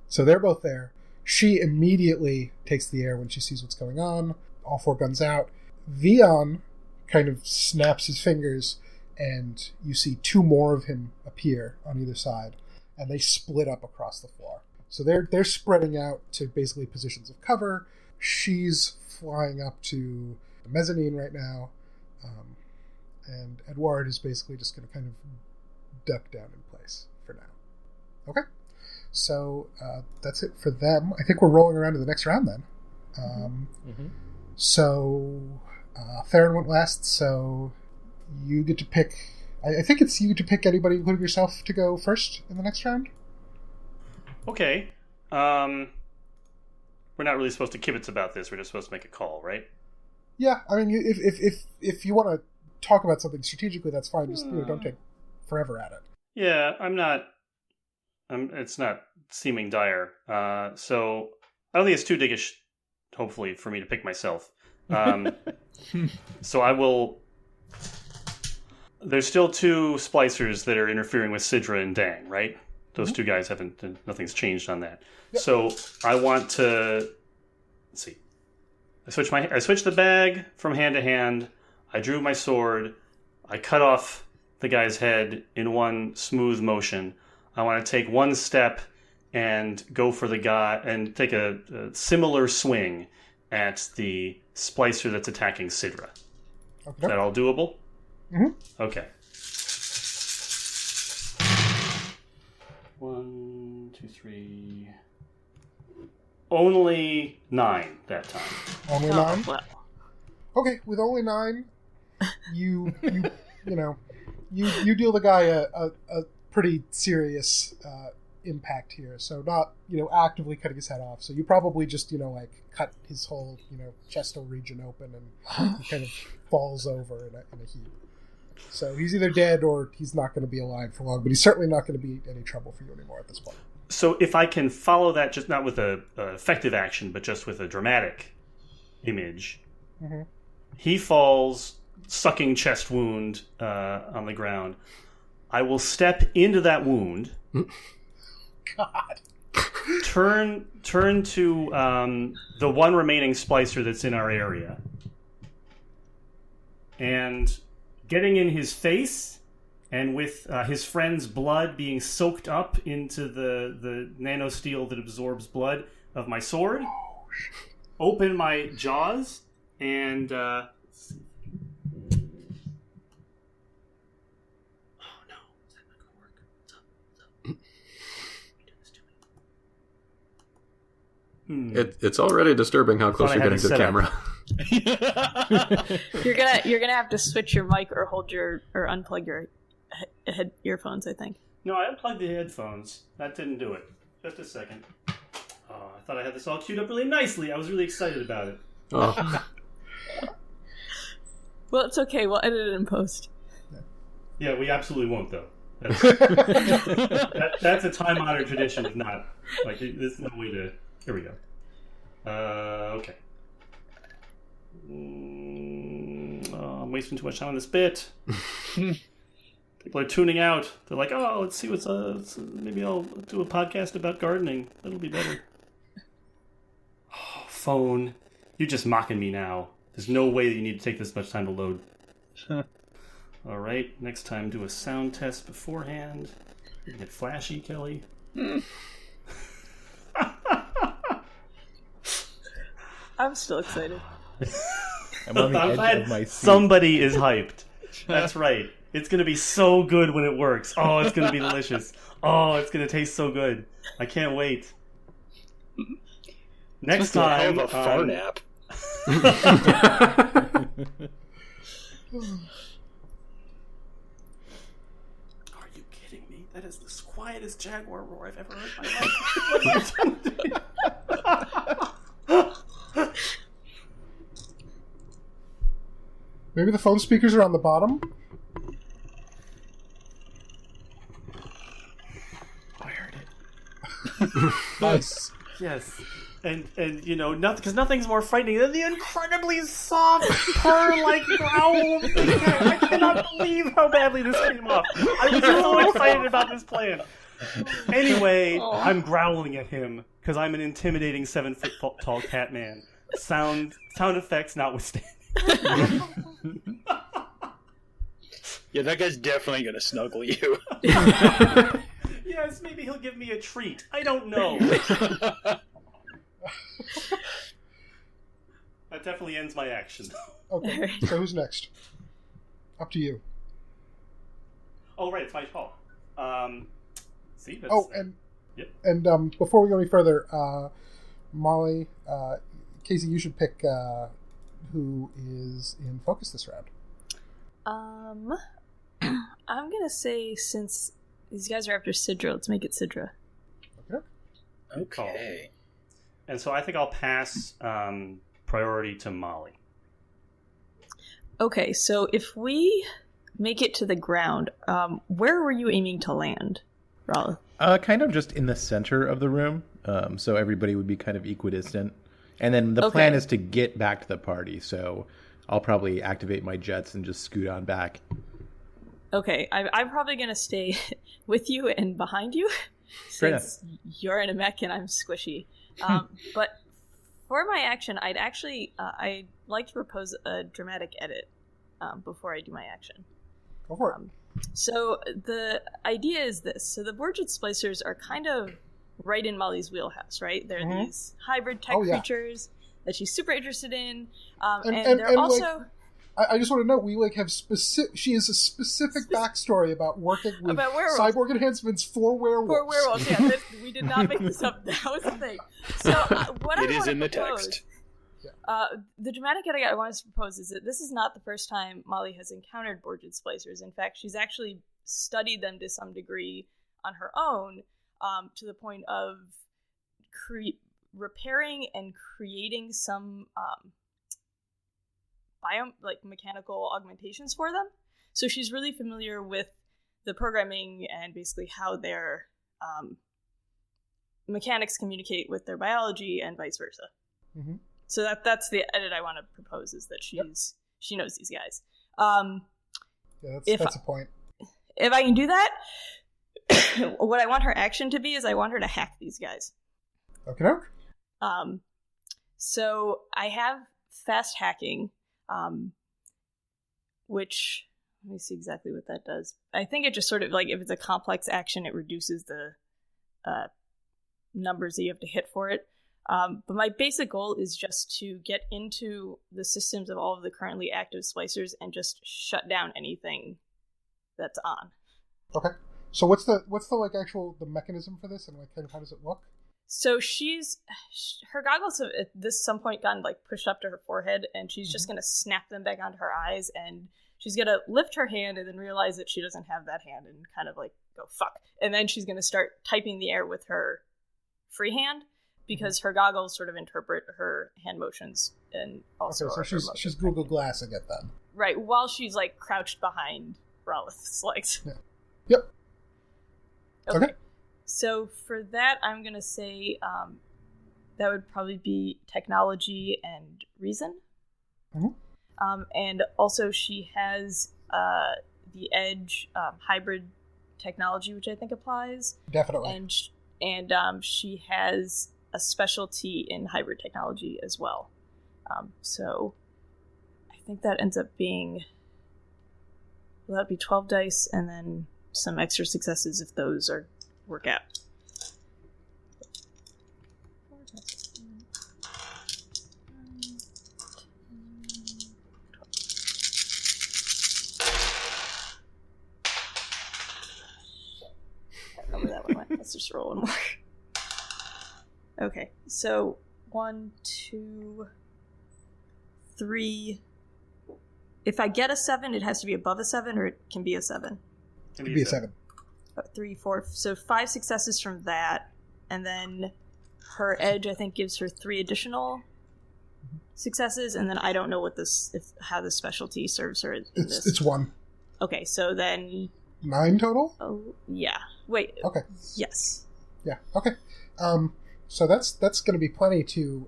Speaker 3: So they're both there. She immediately takes the air when she sees what's going on. All 4 guns out. Vion kind of snaps his fingers, and you see 2 more of him appear on either side, and they split up across the floor. So they're spreading out to basically positions of cover. She's flying up to the mezzanine right now, and Edouard is basically just going to kind of duck down in place for now. Okay, so that's it for them. I think we're rolling around to the next round then. So Theron went last, so you get to pick... I think it's you to pick anybody, including yourself, to go first in the next round.
Speaker 5: Okay. We're not really supposed to kibitz about this. We're just supposed to make a call, right?
Speaker 3: Yeah, I mean, if you want to talk about something strategically, that's fine. Just don't take forever at it.
Speaker 5: Yeah, it's not seeming dire. So I don't think it's too dickish, hopefully, for me to pick myself. So I will... There's still 2 splicers that are interfering with Sidra and Dang, right? Those 2 guys nothing's changed on that. Yep. So I want to... Let's see. I switched the bag from hand to hand. I drew my sword. I cut off the guy's head in one smooth motion. I want to take 1 step and go for the guy and take a similar swing at the splicer that's attacking Sidra. Okay. Is that all doable? Mm-hmm. Okay. 1, 2, 3. Only 9 that time.
Speaker 3: Only 9? Wow. Okay, with only 9, you deal the guy a pretty serious impact here. So not actively cutting his head off. So you probably just cut his whole chestal region open, and he kind of falls over in a heap. So he's either dead or he's not going to be alive for long. But he's certainly not going to be any trouble for you anymore at this point.
Speaker 5: So if I can follow that, just not with a effective action, but just with a dramatic image, he falls, sucking chest wound on the ground. I will step into that wound.
Speaker 3: God.
Speaker 5: Turn to the 1 remaining splicer that's in our area, and getting in his face, and with his friend's blood being soaked up into the nanosteel that absorbs blood of my sword, open my jaws, and
Speaker 8: It's already disturbing how close you're getting to the camera.
Speaker 4: You're gonna have to switch your mic or unplug your head earphones, I think.
Speaker 5: No, I unplugged the headphones. That didn't do it. Just a second. Oh, I thought I had this all queued up really nicely. I was really excited about it.
Speaker 8: Oh.
Speaker 4: Well, it's okay. We'll edit it in post.
Speaker 5: Yeah, we absolutely won't, though. That's a time-honored tradition, if not. Like, there's no way to... Here we go. Okay. I'm wasting too much time on this bit. People are tuning out. They're like, oh, let's see what's maybe I'll do a podcast about gardening. That'll be better. Oh, phone. You're just mocking me now. There's no way that you need to take this much time to load. All right, next time do a sound test beforehand. You can get flashy, Kelly.
Speaker 4: I'm still excited.
Speaker 7: I'm on the edge of my seat.
Speaker 5: Somebody is hyped. That's right. It's going to be so good when it works. Oh, it's going to be delicious. Oh, it's going to taste so good. I can't wait. Next time,
Speaker 6: a far nap.
Speaker 5: Are you kidding me? That is the quietest jaguar roar I've ever heard in my life.
Speaker 3: Maybe the phone speakers are on the bottom?
Speaker 7: I heard it.
Speaker 3: Nice.
Speaker 5: Yes. And you know, because nothing's more frightening than the incredibly soft, purr-like growl of the cat. I cannot believe how badly this came off. I was so excited about this plan. Anyway, I'm growling at him because I'm an intimidating 7-foot-tall cat man. Sound effects notwithstanding.
Speaker 6: Yeah, that guy's definitely gonna snuggle you.
Speaker 5: Yes, maybe he'll give me a treat. I don't know. That definitely ends my action.
Speaker 3: Okay, so who's next? Up to you.
Speaker 5: Oh, right, it's my call. See? That's, yep.
Speaker 3: And before we go any further, Molly, Casey, you should pick who is in focus this round.
Speaker 4: I'm gonna say, since these guys are after Sidra, let's make it Sidra.
Speaker 6: Okay.
Speaker 5: And so I think I'll pass priority to Molly.
Speaker 4: Okay, so if we make it to the ground, where were you aiming to land, Rala?
Speaker 7: Kind of just in the center of the room, so everybody would be kind of equidistant. And then the plan is to get back to the party, so I'll probably activate my jets and just scoot on back.
Speaker 4: Okay, I'm probably going to stay with you and behind you, since you're in a mech and I'm squishy. But for my action, I'd like to propose a dramatic edit before I do my action.
Speaker 3: Go for it.
Speaker 4: So the idea is this. So the Borgid Splicers are kind of right in Molly's wheelhouse, right? They're these hybrid tech creatures that she's super interested in. And they're also...
Speaker 3: Like, I just want to note, we have she has a specific backstory about working with cyborg enhancements for werewolves.
Speaker 4: For werewolves, yeah. We did not make this up. That was the thing. So what
Speaker 6: it
Speaker 4: I
Speaker 6: is in the
Speaker 4: propose,
Speaker 6: text.
Speaker 4: The dramatic edit I want to propose is that this is not the first time Molly has encountered Borgid Splicers. In fact, she's actually studied them to some degree on her own, to the point of repairing and creating some mechanical augmentations for them. So she's really familiar with the programming and basically how their mechanics communicate with their biology and vice versa. Mm-hmm. So that's the edit I want to propose, is that she knows these guys.
Speaker 3: That's a point.
Speaker 4: If I can do that, what I want her action to be is I want her to hack these guys.
Speaker 3: Okay.
Speaker 4: So I have fast hacking, which, let me see exactly what that does. I think it just sort of, like, if it's a complex action, it reduces the numbers that you have to hit for it. But my basic goal is just to get into the systems of all of the currently active splicers and just shut down anything that's on.
Speaker 3: Okay. So what's the the mechanism for this, and kind of how does it look?
Speaker 4: So her goggles have at some point gotten pushed up to her forehead, and she's just going to snap them back onto her eyes, and she's going to lift her hand and then realize that she doesn't have that hand and kind of go fuck. And then she's going to start typing the air with her free hand, because her goggles sort of interpret her hand motions and also.
Speaker 3: Okay, so she's Google Glassing it then.
Speaker 4: Right, while she's crouched behind Ralith's legs.
Speaker 3: Yeah. Yep.
Speaker 4: Okay. So for that, I'm going to say that would probably be technology and reason. Mm-hmm. And also she has the edge hybrid technology, which I think applies.
Speaker 3: Definitely.
Speaker 4: And she has a specialty in hybrid technology as well. So I think that ends up being... Well, that'd be 12 dice and then some extra successes if those work out. Let's just roll one more. Okay, so 1, 2, 3. If I get a 7, it has to be above a 7, or it can be a 7?
Speaker 3: It can be a 7.
Speaker 4: 3, 4. So 5 successes from that, and then her edge, I think, gives her 3 additional successes, and then I don't know what how the specialty serves her in this.
Speaker 3: It's 1.
Speaker 4: Okay, so then
Speaker 3: 9 total?
Speaker 4: Oh, yeah. Wait.
Speaker 3: Okay.
Speaker 4: Yes.
Speaker 3: Yeah. Okay. So that's going to be plenty to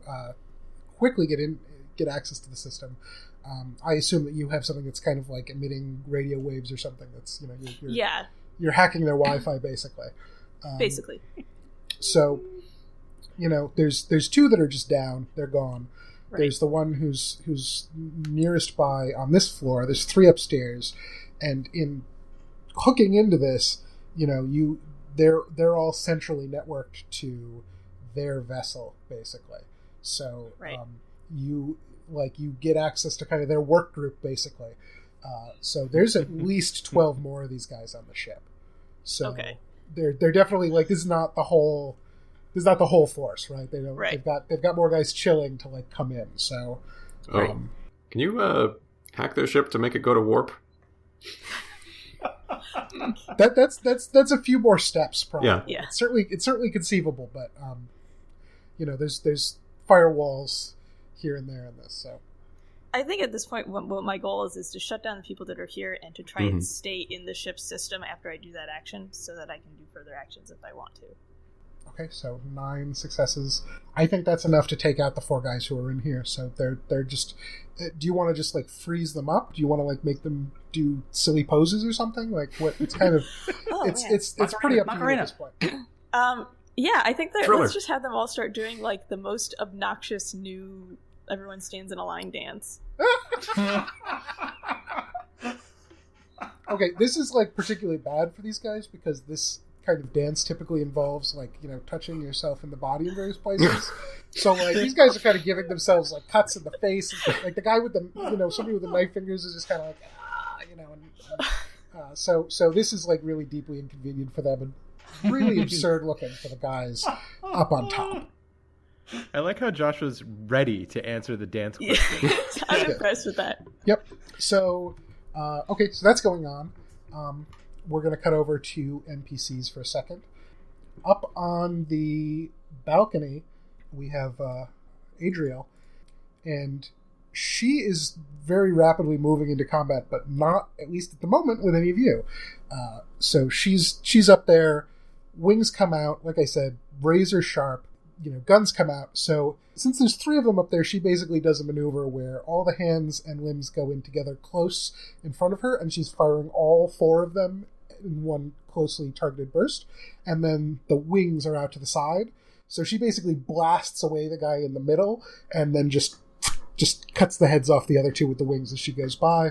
Speaker 3: quickly get access to the system. I assume that you have something that's kind of like emitting radio waves or something. That's you're hacking their Wi-Fi basically.
Speaker 4: Basically.
Speaker 3: So there's 2 that are just down. They're gone. Right. There's the one who's nearest by on this floor. There's 3 upstairs, and in hooking into this, they're all centrally networked to their vessel basically. So
Speaker 4: right.
Speaker 3: You get access to kind of their work group basically. So there's at least 12 more of these guys on the ship. So
Speaker 4: okay.
Speaker 3: They're definitely like this is not the whole force, right? They don't.
Speaker 4: Right.
Speaker 3: They've got more guys chilling to like come in. So,
Speaker 8: can you hack their ship to make it go to warp?
Speaker 3: That's a few more steps, probably.
Speaker 8: Yeah.
Speaker 3: It's certainly conceivable, but there's firewalls here and there in this. So,
Speaker 4: I think at this point, what my goal is to shut down the people that are here and to try and stay in the ship's system after I do that action, so that I can do further actions if I want to.
Speaker 3: Okay, so 9 successes. I think that's enough to take out the 4 guys who are in here. So they're just. Do you want to just like freeze them up? Do you want to like make them do silly poses or something? Like what? It's kind of. It's pretty up to you at this point.
Speaker 4: Yeah, I think that let's just have them all start doing like the most obnoxious new. Everyone stands in a line dance.
Speaker 3: Okay, this is like particularly bad for these guys because this kind of dance typically involves like touching yourself in the body in various places. So like these guys are kind of giving themselves like cuts in the face. Like the guy with the somebody with the knife fingers is just kind of like so this is like really deeply inconvenient for them and really absurd looking for the guys up on top.
Speaker 7: I like how Josh was ready to answer the dance question.
Speaker 4: I'm impressed with that.
Speaker 3: Yep. So, okay, so that's going on. We're going to cut over to NPCs for a second. Up on the balcony, we have Adriel, and she is very rapidly moving into combat, but not, at least at the moment, with any of you. So she's up there, wings come out, like I said, razor sharp, guns come out. So since there's 3 of them up there, she basically does a maneuver where all the hands and limbs go in together close in front of her, and she's firing all 4 of them in one closely targeted burst, and then the wings are out to the side. So she basically blasts away the guy in the middle, and then just cuts the heads off the other 2 with the wings as she goes by.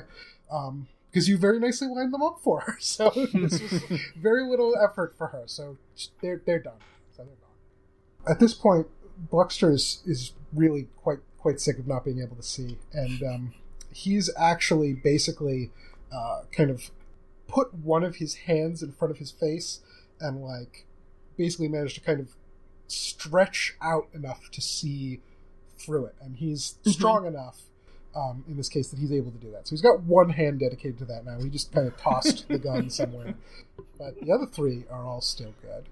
Speaker 3: Because you very nicely lined them up for her. So this was very little effort for her. So they're done. So they're gone. At this point, Buckster is really quite sick of not being able to see, and he's actually basically kind of put one of his hands in front of his face and like basically managed to kind of stretch out enough to see through it, and he's strong enough in this case that he's able to do that. So he's got one hand dedicated to that now. He just kind of tossed the gun somewhere, but the other 3 are all still good.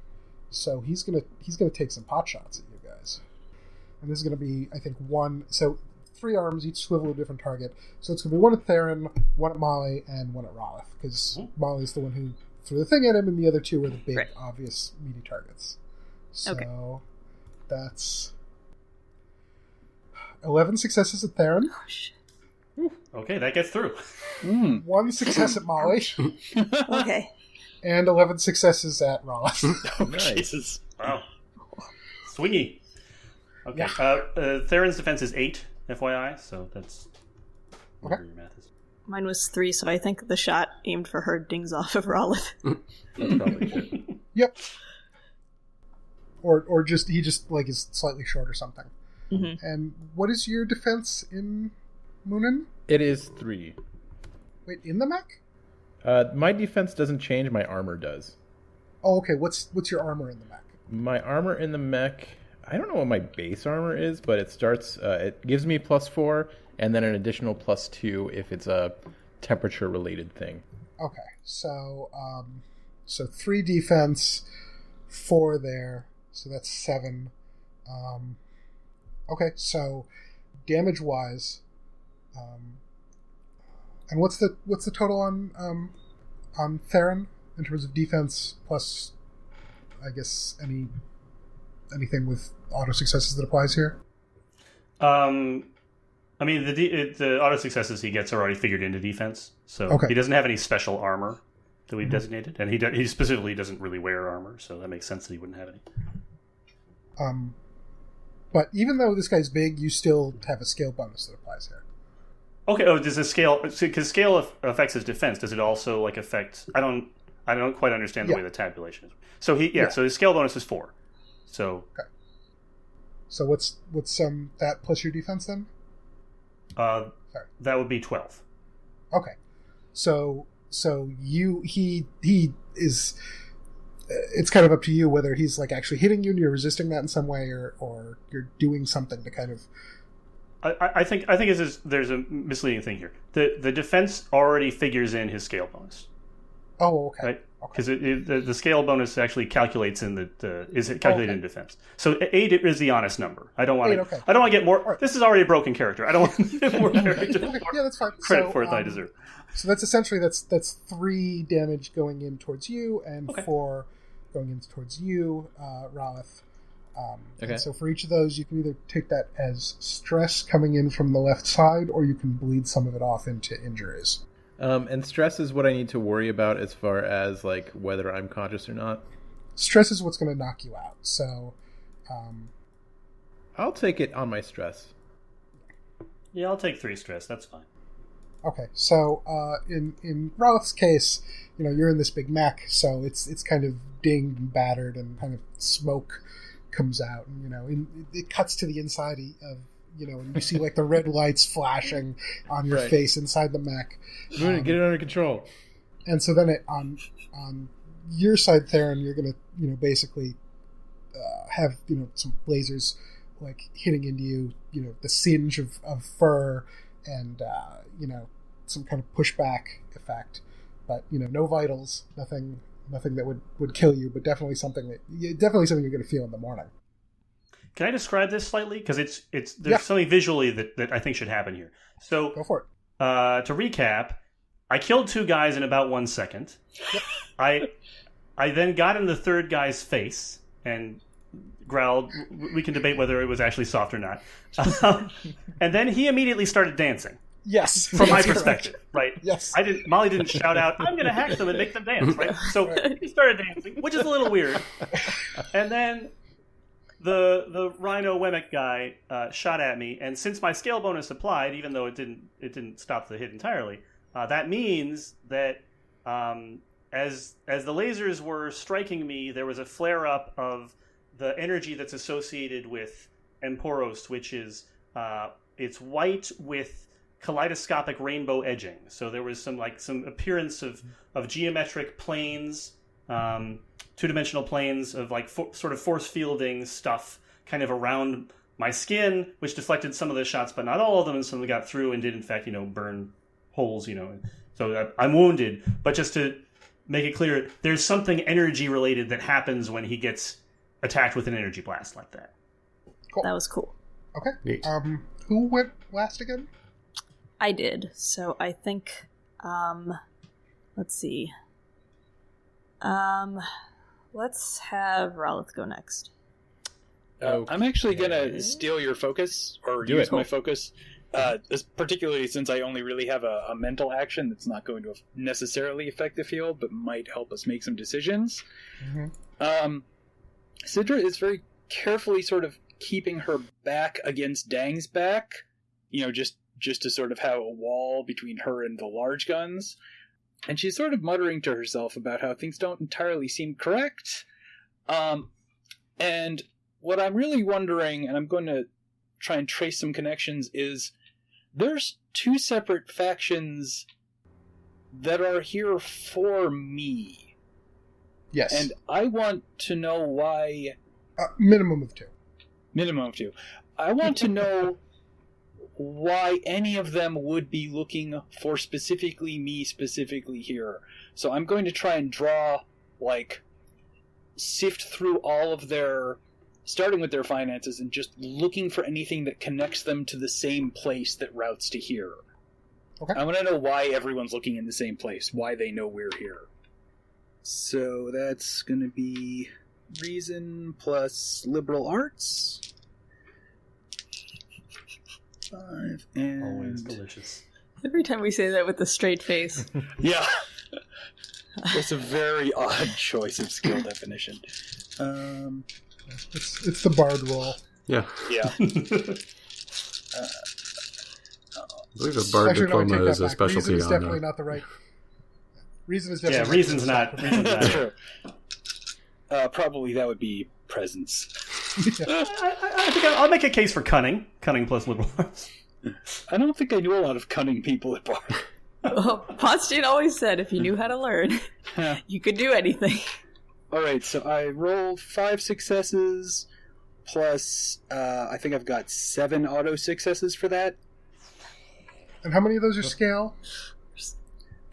Speaker 3: So he's gonna take some pot shots at you guys, and this is gonna be, I think, 1. So 3 arms, each swivel a different target. So it's gonna be 1 at Theron, 1 at Molly, and 1 at Rolith, because Molly's the one who threw the thing at him, and the other 2 are the big, obvious, meaty targets. So that's 11 successes at Theron.
Speaker 4: Oh, shit.
Speaker 5: Okay, that gets through.
Speaker 3: 1 success at Molly.
Speaker 4: Okay.
Speaker 3: And 11 successes at Rolith.
Speaker 5: Oh, Jesus. Wow. Swingy. Okay. Yeah. Theron's defense is 8, FYI, so that's whatever your math is.
Speaker 4: Mine was 3, so I think the shot aimed for her dings off of Rolith.
Speaker 5: That's probably good.
Speaker 3: Yep. Or just he just like is slightly short or something.
Speaker 4: Mm-hmm.
Speaker 3: And what is your defense in Moonin?
Speaker 7: It is 3.
Speaker 3: Wait, in the mech?
Speaker 7: My defense doesn't change, my armor does.
Speaker 3: Oh, okay. What's your armor in the mech?
Speaker 7: My armor in the mech, I don't know what my base armor is, but it starts, it gives me +4, and then an additional +2 if it's a temperature-related thing.
Speaker 3: Okay, so 3 defense, 4 there, so that's 7. Okay, so damage-wise, and what's the total on Theron in terms of defense plus, I guess, anything with auto successes that applies here?
Speaker 5: I mean, the auto successes he gets are already figured into defense, so
Speaker 3: Okay.
Speaker 5: he doesn't have any special armor that we've designated, and he specifically doesn't really wear armor, so that makes sense that he wouldn't have any.
Speaker 3: But even though this guy's big, you still have a skill bonus that applies here.
Speaker 5: Okay. Oh, does the scale? Because scale affects his defense. Does it also like affect? I don't quite understand the way the tabulation is. So So his scale bonus is 4. So.
Speaker 3: Okay. So what's that plus your defense then?
Speaker 5: That would be 12.
Speaker 3: Okay. So he is. It's kind of up to you whether he's like actually hitting you and you're resisting that in some way, or you're doing something to kind of.
Speaker 5: I think there's a misleading thing here. The defense already figures in his scale bonus.
Speaker 3: Oh, okay.
Speaker 5: Right? Because the scale bonus actually calculates in in defense. So 8 is the honest number. I don't want to. I don't want to get more. Right. This is already a broken character. I don't want to get more character.
Speaker 3: Yeah, that's fine.
Speaker 5: Credit for it that I deserve.
Speaker 3: So that's essentially that's 3 damage going in towards you and 4 going in towards you, Ralph. And so for each of those, you can either take that as stress coming in from the left side, or you can bleed some of it off into injuries.
Speaker 7: And stress is what I need to worry about as far as like whether I'm conscious or not.
Speaker 3: Stress is what's going to knock you out. So,
Speaker 7: I'll take it on my stress.
Speaker 5: Yeah, I'll take 3 stress. That's fine.
Speaker 3: Okay, so in Ralph's case, you're in this big mech, so it's kind of dinged and battered, and kind of smoke comes out, and it cuts to the inside of. And you see like the red lights flashing on your face inside the mech.
Speaker 7: Get it under control.
Speaker 3: And so then on your side, Theron, you're gonna basically have some lasers like hitting into you. The singe of fur and some kind of pushback effect, but no vitals, nothing that would kill you, but definitely something you're gonna feel in the morning.
Speaker 5: Can I describe this slightly? Because there's something visually that I think should happen here. So
Speaker 3: go for it.
Speaker 5: To recap, I killed 2 guys in about 1 second. Yep. I then got in the third guy's face and growled. We can debate whether it was actually soft or not. And then he immediately started dancing.
Speaker 3: Yes,
Speaker 5: from my perspective, right?
Speaker 3: Yes,
Speaker 5: Molly didn't shout out, "I'm going to hack them and make them dance," right? So he started dancing, which is a little weird. And then the Rhino Wemmick guy shot at me, and since my scale bonus applied, even though it didn't stop the hit entirely, that means that as the lasers were striking me, there was a flare up of the energy that's associated with Emporos, which is it's white with kaleidoscopic rainbow edging. So there was some appearance of geometric planes. 2-dimensional planes of sort of force fielding stuff kind of around my skin, which deflected some of the shots, but not all of them, and some of them got through and did in fact, burn holes, So I'm wounded, but just to make it clear, there's something energy related that happens when he gets attacked with an energy blast like that.
Speaker 3: Cool.
Speaker 4: That was cool.
Speaker 3: Okay.
Speaker 8: Neat.
Speaker 3: Who went last again?
Speaker 4: I did. So I think, let's see. Let's have Ralith go next.
Speaker 6: I'm actually going to steal your focus, or use my focus, particularly since I only really have a mental action that's not going to necessarily affect the field, but might help us make some decisions. Mm-hmm. Sidra is very carefully sort of keeping her back against Dang's back, just to sort of have a wall between her and the large guns. And she's sort of muttering to herself about how things don't entirely seem correct. And what I'm really wondering, and I'm going to try and trace some connections, is there's 2 separate factions that are here for me.
Speaker 3: Yes.
Speaker 6: And I want to know why...
Speaker 3: Minimum of 2.
Speaker 6: Minimum of 2. I want to know why any of them would be looking for specifically me specifically here. So I'm going to try and draw, sift through all of their... starting with their finances and just looking for anything that connects them to the same place that routes to here.
Speaker 3: Okay.
Speaker 6: I want to know why everyone's looking in the same place, why they know we're here. So that's going to be reason plus liberal arts. 5 and...
Speaker 5: Always delicious.
Speaker 4: Every time we say that with a straight face.
Speaker 6: Yeah. It's a very odd choice of skill definition.
Speaker 3: It's the bard roll.
Speaker 8: Yeah.
Speaker 6: Yeah.
Speaker 8: I believe a bard diploma is a specialty
Speaker 3: Reason is
Speaker 8: on
Speaker 3: definitely not the right... Reason is definitely
Speaker 5: reason's not. Reason's not.
Speaker 6: Sure. Probably that would be presence.
Speaker 5: I think I'll make a case for cunning. Cunning plus liberal arts.
Speaker 6: I don't think I knew a lot of cunning people at bar.
Speaker 4: Well, Ponstein always said if you knew how to learn, you could do anything.
Speaker 6: Alright, so I rolled 5 successes, plus I think I've got 7 auto successes for that.
Speaker 3: And how many of those are scale?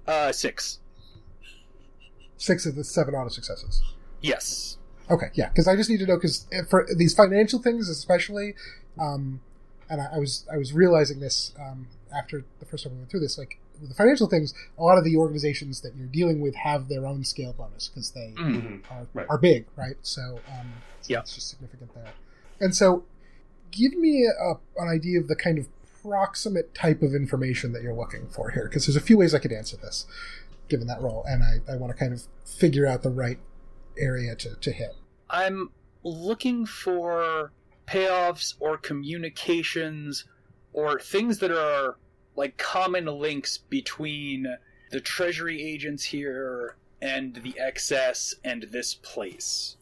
Speaker 6: 6.
Speaker 3: 6 of the 7 auto successes.
Speaker 6: Yes.
Speaker 3: Okay, yeah, because I just need to know, because for these financial things especially, and I was realizing this after the first time we went through this, with the financial things, a lot of the organizations that you're dealing with have their own scale bonus, because they are big, right? So it's just significant there. And so give me an idea of the kind of proximate type of information that you're looking for here, because there's a few ways I could answer this, given that role, and I want to kind of figure out the right area to hit.
Speaker 6: I'm looking for payoffs or communications or things that are common links between the treasury agents here and the XS and this place.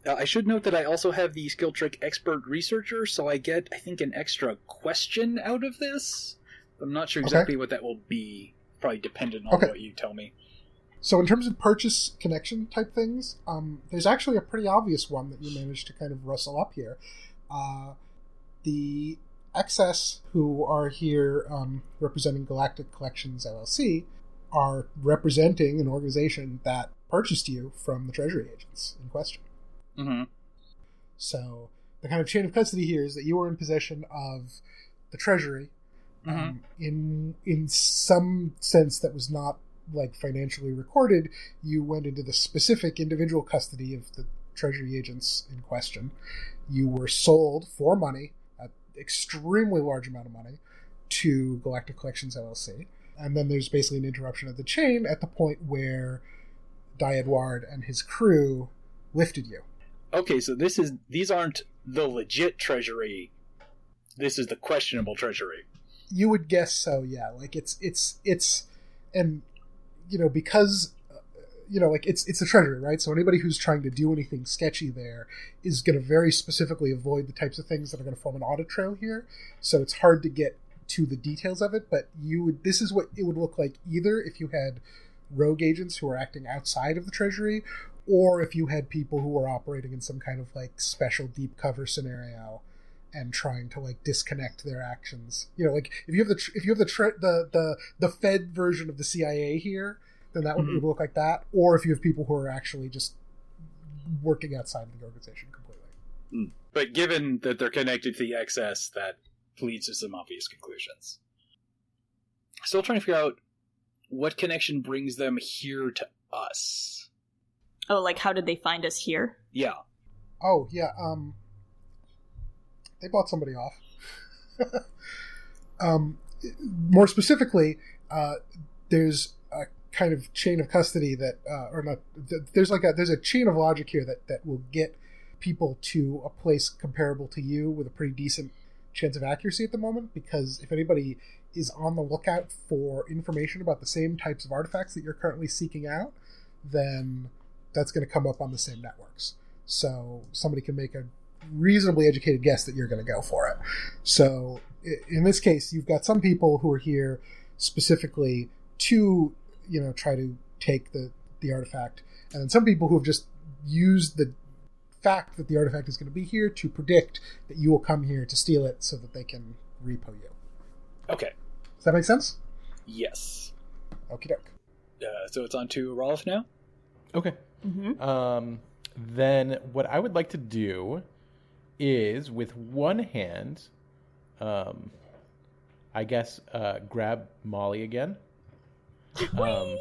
Speaker 6: I should note that I also have the skill trick expert researcher, so I get, I think, an extra question out of this. I'm not sure exactly what that will be. Probably dependent on what you tell me.
Speaker 3: So in terms of purchase connection type things, there's actually a pretty obvious one that you managed to kind of rustle up here. The XS, who are here representing Galactic Collections LLC, are representing an organization that purchased you from the treasury agents in question.
Speaker 6: Mm-hmm.
Speaker 3: So the kind of chain of custody here is that you were in possession of the treasury in some sense that was not financially recorded. You went into the specific individual custody of the treasury agents in question. You were sold for money, an extremely large amount of money, to Galactic Collections LLC. And then there's basically an interruption of the chain at the point where Edward and his crew lifted you.
Speaker 6: Okay, so these aren't the legit treasury. This is the questionable treasury.
Speaker 3: You would guess so, yeah. It's and because it's a treasury, right? So anybody who's trying to do anything sketchy there is going to very specifically avoid the types of things that are going to form an audit trail here. So it's hard to get to the details of it, but this is what it would look like either if you had rogue agents who are acting outside of the treasury, or if you had people who were operating in some kind of special deep cover scenario and trying to disconnect their actions. If you have the Fed version of the CIA here, then that would look like that. Or if you have people who are actually just working outside of the organization completely.
Speaker 6: But given that they're connected to the XS, that leads to some obvious conclusions. Still trying to figure out what connection brings them here to us.
Speaker 4: Oh, how did they find us here?
Speaker 6: Yeah.
Speaker 3: Oh, yeah, they bought somebody off. More specifically, there's a kind of chain of custody that, there's a chain of logic here that will get people to a place comparable to you with a pretty decent chance of accuracy at the moment, because if anybody is on the lookout for information about the same types of artifacts that you're currently seeking out, then that's going to come up on the same networks. So somebody can make a reasonably educated guess that you're going to go for it. So in this case, you've got some people who are here specifically to, try to take the the artifact, and then some people who have just used the fact that the artifact is going to be here to predict that you will come here to steal it so that they can repo you.
Speaker 6: Okay.
Speaker 3: Does that make sense?
Speaker 6: Yes.
Speaker 3: Okie doke.
Speaker 6: So it's on to Rolf now?
Speaker 7: Okay.
Speaker 4: Mm-hmm.
Speaker 7: Then what I would like to do is, with one hand, I guess, grab Molly again. My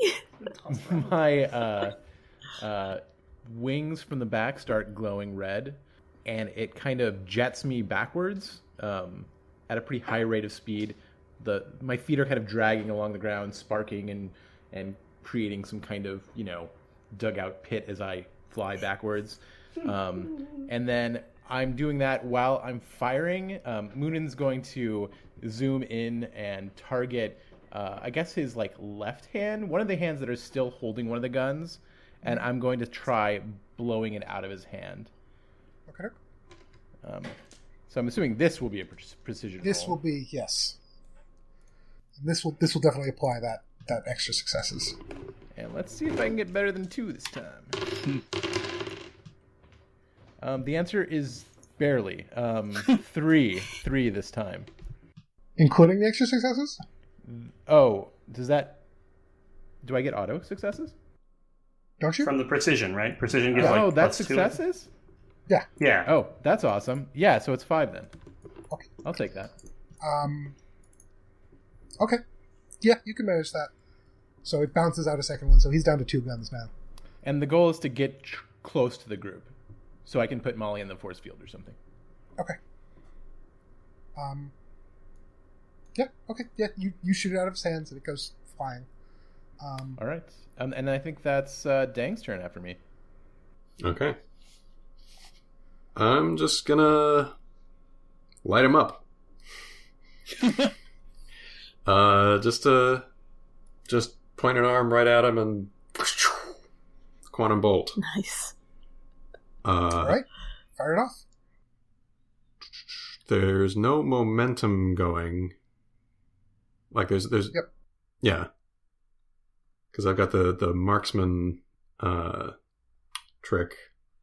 Speaker 7: wings from the back start glowing red, and it kind of jets me backwards at a pretty high rate of speed. My feet are kind of dragging along the ground, sparking and creating some kind of, dugout pit as I fly backwards. And then I'm doing that while I'm firing. Moonin's going to zoom in and target, I guess, his left hand, one of the hands that are still holding one of the guns, and I'm going to try blowing it out of his hand.
Speaker 3: Okay.
Speaker 7: So I'm assuming this will be a precision roll.
Speaker 3: This will be, yes. This will definitely apply that extra successes.
Speaker 7: And let's see if I can get better than 2 this time. The answer is barely. 3 this time.
Speaker 3: Including the extra successes?
Speaker 7: Oh, do I get auto successes?
Speaker 3: Don't you?
Speaker 5: From the precision, right? Precision gives
Speaker 7: that's
Speaker 5: +2.
Speaker 7: successes?
Speaker 3: Yeah.
Speaker 5: Yeah.
Speaker 7: Oh, that's awesome. Yeah, so it's 5 then.
Speaker 3: Okay.
Speaker 7: I'll take that.
Speaker 3: Okay. Yeah, you can manage that. So it bounces out a second one, so he's down to 2 guns now.
Speaker 7: And the goal is to get close to the group, so I can put Molly in the force field or something.
Speaker 3: Okay. Yeah, okay. Yeah, you shoot it out of his hands and it goes flying.
Speaker 7: All right. And I think that's Dang's turn after me.
Speaker 8: Okay. I'm just gonna light him up. Just point an arm right at him and quantum bolt.
Speaker 4: Nice.
Speaker 3: All right, fire it off.
Speaker 8: There's no momentum going. There's
Speaker 3: Yep.
Speaker 8: Yeah. Because I've got the marksman trick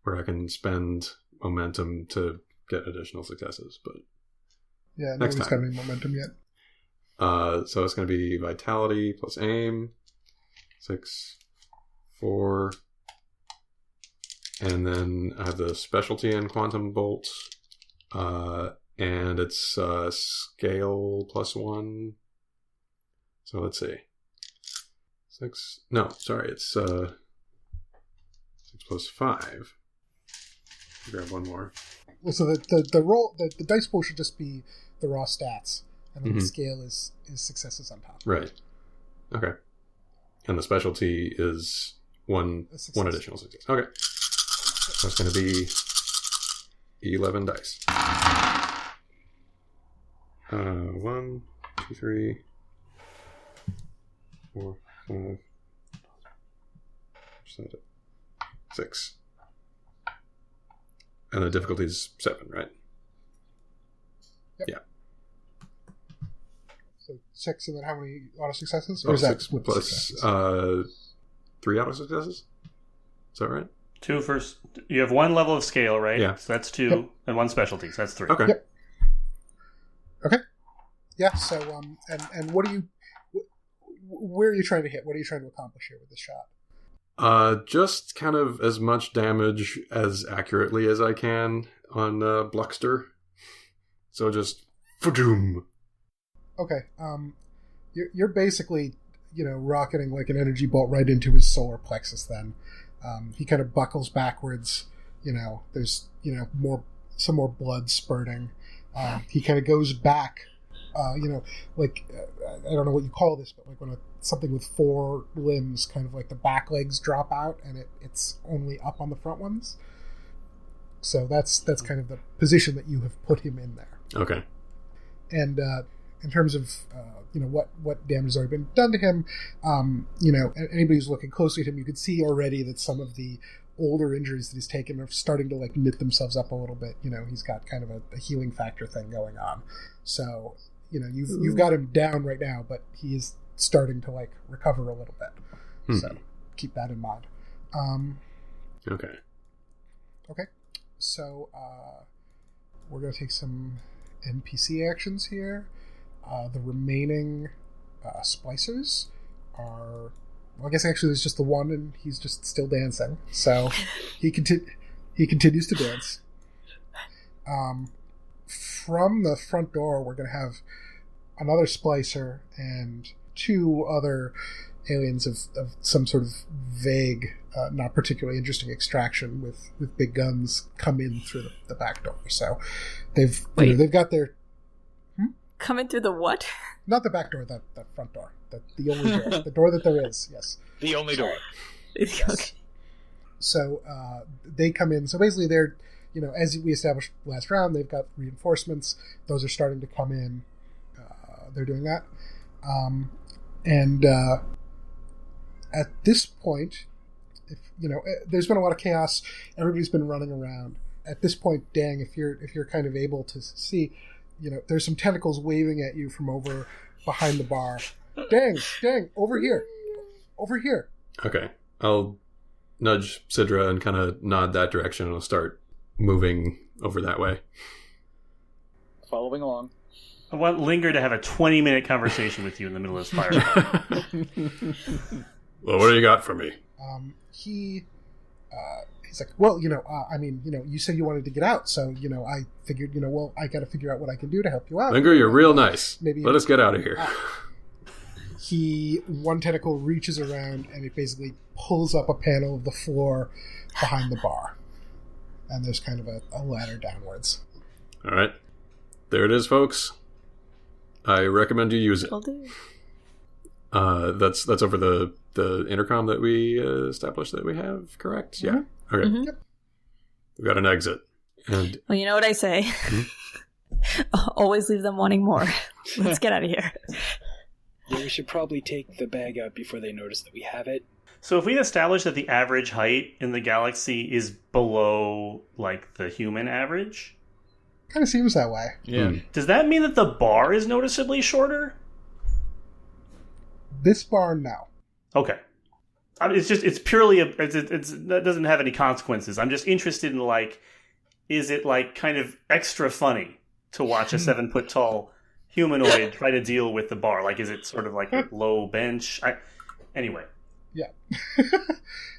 Speaker 8: where I can spend momentum to get additional successes, but
Speaker 3: Yeah,
Speaker 8: next
Speaker 3: nobody's
Speaker 8: time.
Speaker 3: got any momentum yet.
Speaker 8: So it's going to be vitality plus aim, 6, 4, and then I have the specialty in quantum bolt, and it's scale plus 1. So let's see, 6. No, sorry, it's 6 plus 5. Grab one more.
Speaker 3: Well, so the roll, the dice pool should just be the raw stats, and then the scale is successes on top.
Speaker 8: Right. Okay. And the specialty is one additional success. Okay. So it's going to be 11 dice. 1, 2, 3, 4, 5, 6. And the difficulty is 7, right?
Speaker 3: Yep.
Speaker 8: Yeah.
Speaker 3: So 6, and then how many auto successes? Or is that
Speaker 8: 6
Speaker 3: with
Speaker 8: plus
Speaker 3: successes?
Speaker 8: 3 auto successes? Is that right?
Speaker 5: 2 first. You have 1 level of scale, right?
Speaker 8: Yeah.
Speaker 5: So that's 2,
Speaker 3: Yep.
Speaker 5: and 1 specialty. So that's 3.
Speaker 8: Okay.
Speaker 3: Yep. Okay. Yeah. So and what are you? Where are you trying to hit? What are you trying to accomplish here with this shot?
Speaker 8: Just kind of as much damage as accurately as I can on Bluxter. So just fadoom.
Speaker 3: Okay. You're basically, rocketing like an energy bolt right into his solar plexus. Then, he kind of buckles backwards. There's some more blood spurting. He kind of goes back. I don't know what you call this, but like when something with 4 limbs, kind of like the back legs drop out and it's only up on the front ones. So that's kind of the position that you have put him in there.
Speaker 8: Okay.
Speaker 3: And in terms of what damage has already been done to him, anybody who's looking closely at him, you can see already that some of the older injuries that he's taken are starting to like knit themselves up a little bit. He's got kind of a healing factor thing going on. So you've got him down right now, but he is starting to like recover a little bit. So keep that in mind.
Speaker 8: Okay.
Speaker 3: Okay, so we're going to take some NPC actions here. The remaining splicers are... Well, I guess actually there's just the one, and he's just still dancing. So he continues to dance. From the front door, we're going to have another splicer and two other aliens of some sort of vague, not particularly interesting extraction with big guns come in through the back door. So they've got their...
Speaker 4: Come in through the what?
Speaker 3: Not the back door, the front door. The only door. The door that there is, yes.
Speaker 6: The only door.
Speaker 3: Yes.
Speaker 4: Okay.
Speaker 3: So they come in. So basically they're, as we established last round, they've got reinforcements. Those are starting to come in. They're doing that. And at this point, there's been a lot of chaos. Everybody's been running around. At this point, Dang, if you're kind of able to see, there's some tentacles waving at you from over behind the bar. Dang, over here.
Speaker 8: Okay. I'll nudge Sidra and kind of nod that direction, and I'll start moving over that way.
Speaker 6: Following along.
Speaker 5: I want Linger to have a 20-minute conversation with you in the middle of this fire.
Speaker 8: Well, what do you got for me?
Speaker 3: He's like, well, you said you wanted to get out, so, I figured, I got to figure out what I can do to help you out.
Speaker 8: Linger, you're real nice. Let us get out of here.
Speaker 3: One tentacle reaches around, and it basically pulls up a panel of the floor behind the bar. And there's kind of a ladder downwards.
Speaker 8: All right. There it is, folks. I recommend you use it.
Speaker 4: Will do.
Speaker 8: That's over the intercom that we established that we have, correct?
Speaker 3: Mm-hmm.
Speaker 8: Yeah. Okay.
Speaker 4: Mm-hmm.
Speaker 3: Yep.
Speaker 8: We've got an exit. And
Speaker 4: Well, you know what I say. Always leave them wanting more. Let's get out of here.
Speaker 6: Yeah, we should probably take the bag out before they notice that we have it.
Speaker 5: So if we establish that the average height in the galaxy is below, the human average...
Speaker 3: Kind of seems that way.
Speaker 7: Yeah.
Speaker 5: Does that mean that the bar is noticeably shorter?
Speaker 3: This bar, no.
Speaker 5: Okay. I mean, it's purely that doesn't have any consequences. I'm just interested in is it kind of extra funny to watch a 7-foot tall humanoid try to deal with the bar? Is it sort of like a low bench? Anyway.
Speaker 3: Yeah.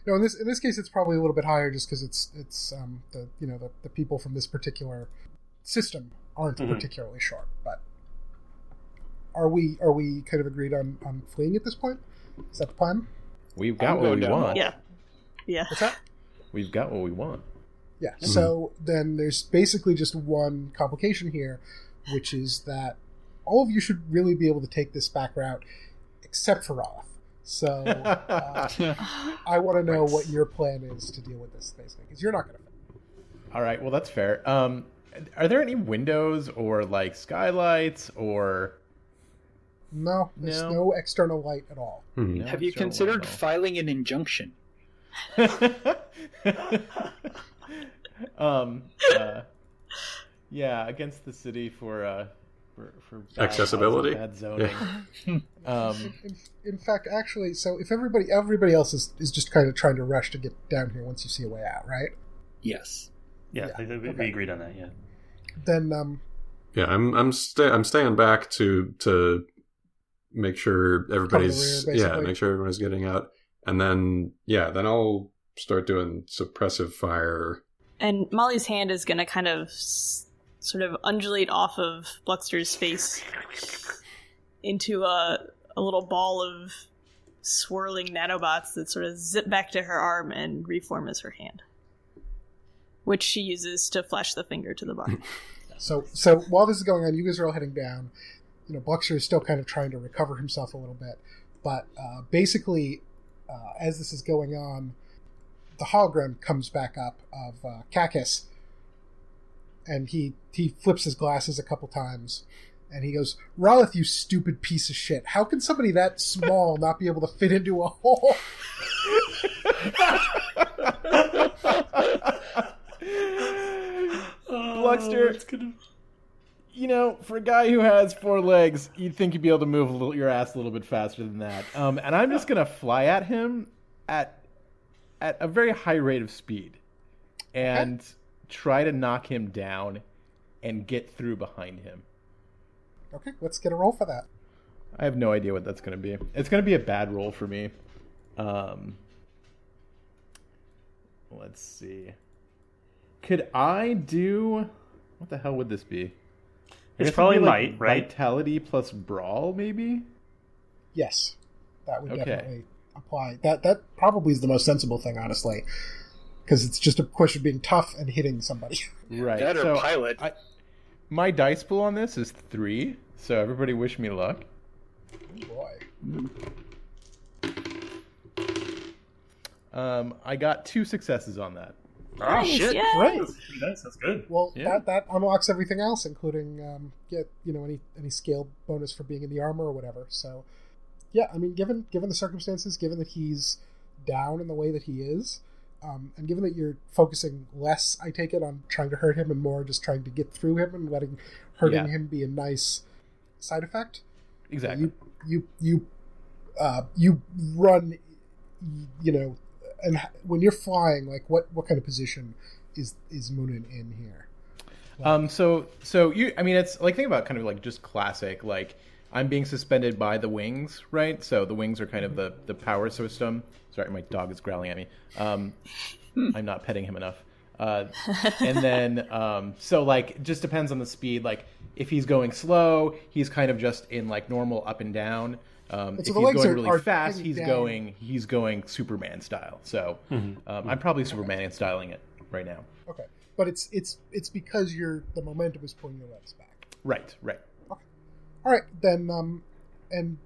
Speaker 3: No, in this case, it's probably a little bit higher just because it's the people from this particular system aren't particularly short. But are we kind of agreed on fleeing at this point? Is that the plan?
Speaker 7: We've got what we want.
Speaker 4: Yeah.
Speaker 3: What's that?
Speaker 7: We've got what we want.
Speaker 3: Yeah. So then there's basically just one complication here, which is that all of you should really be able to take this back route, except for Roth. So I want to know what your plan is to deal with this, basically, because you're not going to fit.
Speaker 7: All right, well, that's fair. Are there any windows or skylights or...
Speaker 3: No, there's no external light at all.
Speaker 7: No
Speaker 6: Have you considered filing an injunction?
Speaker 7: Yeah, against the city for bad
Speaker 8: accessibility,
Speaker 7: bad zoning.
Speaker 8: Yeah.
Speaker 3: In fact, actually, so if everybody else is just kind of trying to rush to get down here once you see a way out, right?
Speaker 6: Yes.
Speaker 5: Yeah, we agreed on that. Yeah.
Speaker 3: Then
Speaker 8: Yeah, I'm staying back to make sure everybody's make sure everyone's getting out, and then I'll start doing suppressive fire.
Speaker 4: And Molly's hand is going to kind of sort of undulate off of Bluxter's face into a little ball of swirling nanobots that sort of zip back to her arm and reform as her hand, which she uses to flash the finger to the bar.
Speaker 3: So while this is going on, you guys are all heading down. Bluxter is still kind of trying to recover himself a little bit, but basically, as this is going on, the hologram comes back up of Kakis, and he flips his glasses a couple times, and he goes, "Ralith, you stupid piece of shit! How can somebody that small not be able to fit into a hole?"
Speaker 7: Bluxter, for a guy who has 4 legs, you'd think you'd be able to move your ass a little bit faster than that. And I'm just gonna fly at him at a very high rate of speed and try to knock him down and get through behind him.
Speaker 3: Okay, let's get a roll for that.
Speaker 7: I have no idea what that's going to be. It's going to be a bad roll for me. Let's see. Could I do... What the hell would this be?
Speaker 5: It's probably might, right?
Speaker 7: Vitality plus brawl, maybe?
Speaker 3: Yes. That would definitely apply. That probably is the most sensible thing, honestly. Because it's just a question of being tough and hitting somebody.
Speaker 7: Right.
Speaker 6: That or pilot.
Speaker 7: My dice pool on this is 3, so everybody wish me luck.
Speaker 3: Oh, boy.
Speaker 7: I got 2 successes on that.
Speaker 5: Oh, shit.
Speaker 4: Yay.
Speaker 3: Great.
Speaker 5: That's good.
Speaker 3: Well,
Speaker 7: Yeah.
Speaker 3: that unlocks everything else, including any scale bonus for being in the armor or whatever. So, yeah, I mean, given the circumstances, given that he's down in the way that he is, and given that you're focusing less, I take it, on trying to hurt him and more just trying to get through him and letting hurting him be a nice side effect.
Speaker 7: Exactly.
Speaker 3: You run, and when you're flying, like what kind of position is Moonin in here?
Speaker 7: So you, I mean, it's like, think about kind of like just classic, like I'm being suspended by the wings, right? So the wings are kind of the power system. Sorry, my dog is growling at me. I'm not petting him enough. And then, so like, just depends on the speed. Like if he's going slow, he's kind of just in like normal up and down. If he's going really fast, he's going Superman style. So I'm probably Superman styling it right now.
Speaker 3: Okay, but it's because the momentum is pulling your legs back.
Speaker 7: Right.
Speaker 3: Okay. All right, then. And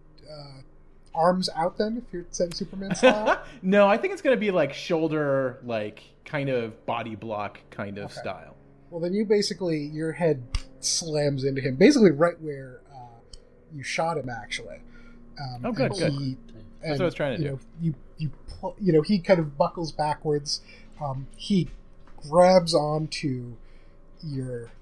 Speaker 3: arms out then, if you're saying Superman style.
Speaker 7: No, I think it's going to be like shoulder, like kind of body block kind of style.
Speaker 3: Well, then your head slams into him, basically right where you shot him, actually.
Speaker 7: Good. That's what I was trying to do.
Speaker 3: He kind of buckles backwards. He grabs onto your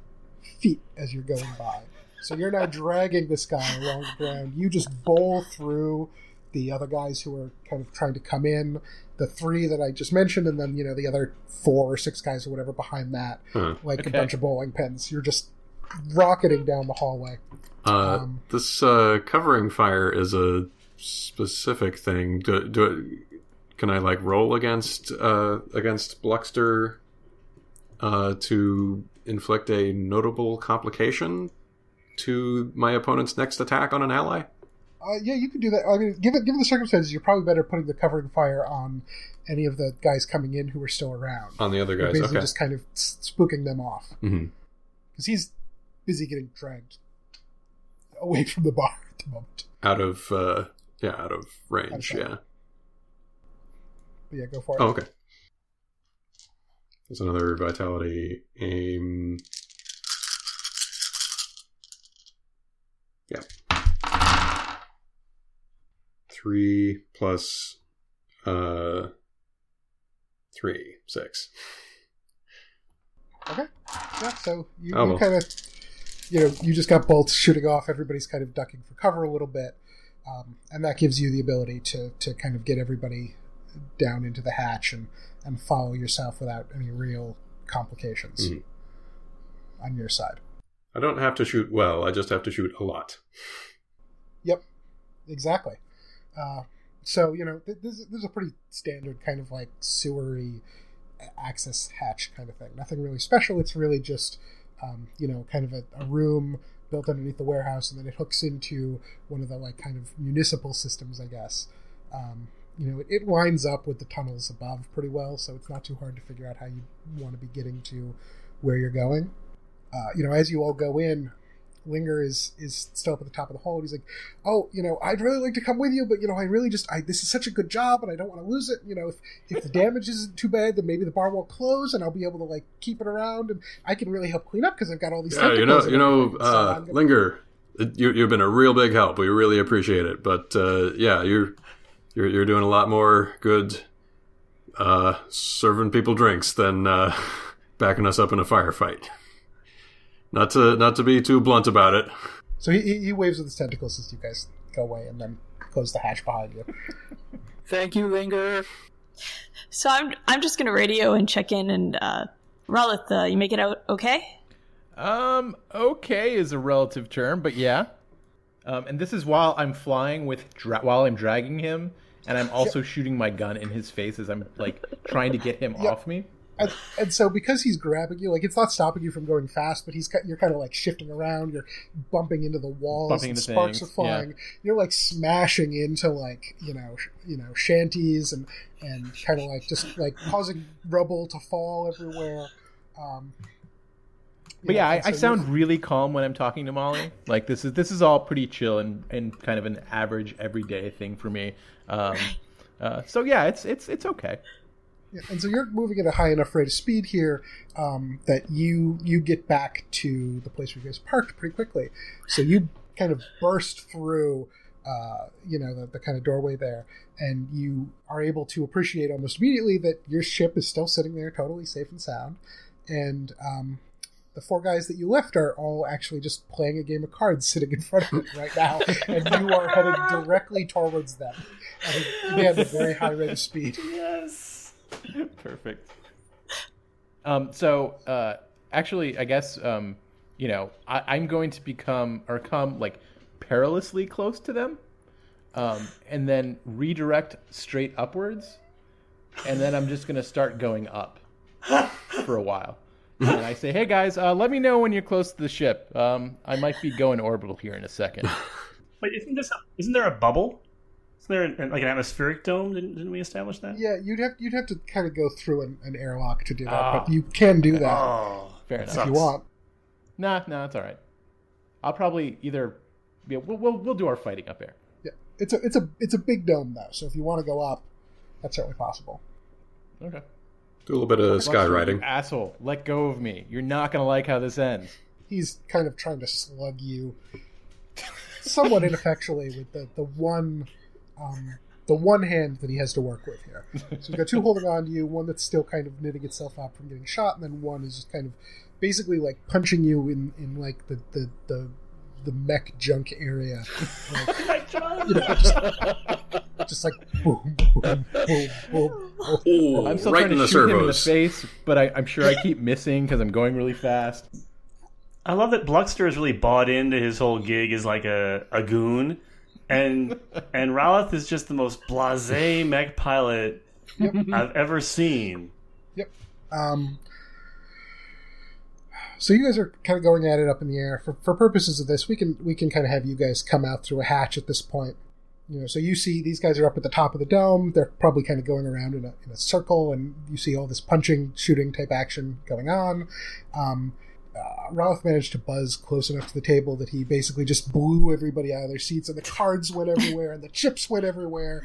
Speaker 3: feet as you're going by. So you're now dragging this guy along the ground. You just bowl through the other guys who are kind of trying to come in, the 3 that I just mentioned, and then, the other 4 or 6 guys or whatever behind that, like a bunch of bowling pins. You're just rocketing down the hallway.
Speaker 8: This covering fire is a specific thing. Can I like roll against Bluxter to inflict a notable complication to my opponent's next attack on an ally?
Speaker 3: Yeah, you can do that. I mean, given the circumstances, you're probably better putting the covering fire on any of the guys coming in who are still around.
Speaker 8: On the other guys,
Speaker 3: basically just kind of spooking them off. Because he's busy getting dragged away from the bar at the moment.
Speaker 8: Out of range,
Speaker 3: But yeah, go for it.
Speaker 8: Oh, okay. There's another vitality aim. Yeah. 3 plus 3, 6.
Speaker 3: Okay. Yeah, so you kind of, you just got bolts shooting off. Everybody's kind of ducking for cover a little bit. And that gives you the ability to kind of get everybody down into the hatch and follow yourself without any real complications on your side.
Speaker 8: I don't have to shoot well, I just have to shoot a lot.
Speaker 3: Yep, exactly. So, this is a pretty standard kind of like sewery access hatch kind of thing. Nothing really special. It's really just, kind of a room built underneath the warehouse, and then it hooks into one of the like kind of municipal systems, I guess. It lines up with the tunnels above pretty well, so it's not too hard to figure out how you want to be getting to where you're going. As you all go in, Linger is still up at the top of the hall, and he's like, "Oh, I'd really like to come with you, but I really this is such a good job, and I don't want to lose it. If the damage isn't too bad, then maybe the bar won't close, and I'll be able to like keep it around, and I can really help clean up because I've got all these tentacles."
Speaker 8: Linger, you've been a real big help. We really appreciate it, but you're doing a lot more good serving people drinks than backing us up in a firefight. Not to be too blunt about it.
Speaker 3: So he waves with his tentacles as you guys go away and then close the hatch behind you.
Speaker 6: Thank you, Linger.
Speaker 4: So I'm just gonna radio and check in, and Ralith, you make it out okay?
Speaker 7: Okay is a relative term, but yeah. And this is while I'm flying while I'm dragging him, and I'm also shooting my gun in his face as I'm like trying to get him off me.
Speaker 3: And so because he's grabbing you, like it's not stopping you from going fast, but you're kind of like shifting around, you're bumping into the walls, and sparks are flying. Yeah. You're like smashing into like you know shanties and kind of like just like causing rubble to fall everywhere.
Speaker 7: But yeah, I sound really calm when I'm talking to Molly. Like this is all pretty chill and kind of an average everyday thing for me. So yeah, it's okay.
Speaker 3: Yeah, and so you're moving at a high enough rate of speed here that you get back to the place where you guys parked pretty quickly. So you kind of burst through, the kind of doorway there, and you are able to appreciate almost immediately that your ship is still sitting there, totally safe and sound, and the 4 guys that you left are all actually just playing a game of cards sitting in front of it right now, and you are headed directly towards them. They have a very high rate of speed.
Speaker 5: Yes.
Speaker 7: Perfect. Actually, I guess, I'm going to come like perilously close to them, and then redirect straight upwards, and then I'm just going to start going up for a while. And I say, hey guys, let me know when you're close to the ship. I might be going orbital here in a second.
Speaker 5: Wait, isn't there a bubble? Isn't there like an atmospheric dome? Didn't we establish that?
Speaker 3: Yeah, you'd have to kind of go through an airlock to do that, but you can do that.
Speaker 5: Oh,
Speaker 7: fair enough.
Speaker 3: If you want.
Speaker 7: Nah, it's all right. I'll probably either we'll do our fighting up there.
Speaker 3: Yeah, it's a big dome though, so if you want to go up, that's certainly possible.
Speaker 7: Okay.
Speaker 8: Do a little bit of skywriting.
Speaker 7: Asshole, let go of me. You're not gonna like how this ends.
Speaker 3: He's kind of trying to slug you, somewhat ineffectually, with the one hand that he has to work with here. So we've got 2 holding on to you, one that's still kind of knitting itself up from getting shot, and then one is just kind of basically like punching you in like the mech junk area. Like, just like boom, boom, boom, boom.
Speaker 7: Ooh, I'm still
Speaker 8: right
Speaker 7: trying to shoot him in the face, but I'm sure I keep missing because I'm going really fast.
Speaker 5: I love that Bluckster has really bought into his whole gig as like a goon. And Ralith is just the most blasé mech pilot I've ever seen.
Speaker 3: Yep. So you guys are kind of going at it up in the air. For purposes of this, we can kind of have you guys come out through a hatch at this point. So you see these guys are up at the top of the dome. They're probably kind of going around in a circle, and you see all this punching, shooting type action going on. Ralph managed to buzz close enough to the table that he basically just blew everybody out of their seats, and the cards went everywhere, and the chips went everywhere,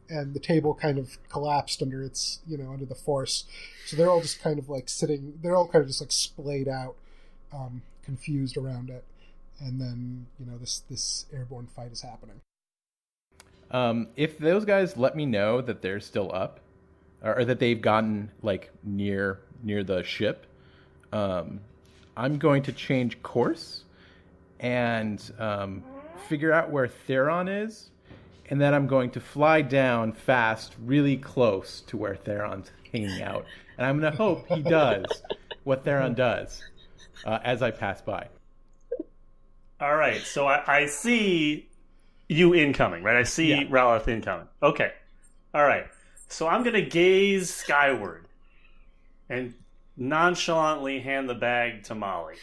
Speaker 3: and the table kind of collapsed under its, under the force. So they're all just kind of like sitting, they're all kind of just like splayed out, confused around it, and then this airborne fight is happening.
Speaker 7: If those guys let me know that they're still up, or that they've gotten like near the ship, I'm going to change course and figure out where Theron is, and then I'm going to fly down fast, really close to where Theron's hanging out. And I'm going to hope he does what Theron does as I pass by.
Speaker 5: All right, so I see you incoming, right? I see Ralph incoming. Okay. All right. So I'm going to gaze skyward and nonchalantly hand the bag to Molly.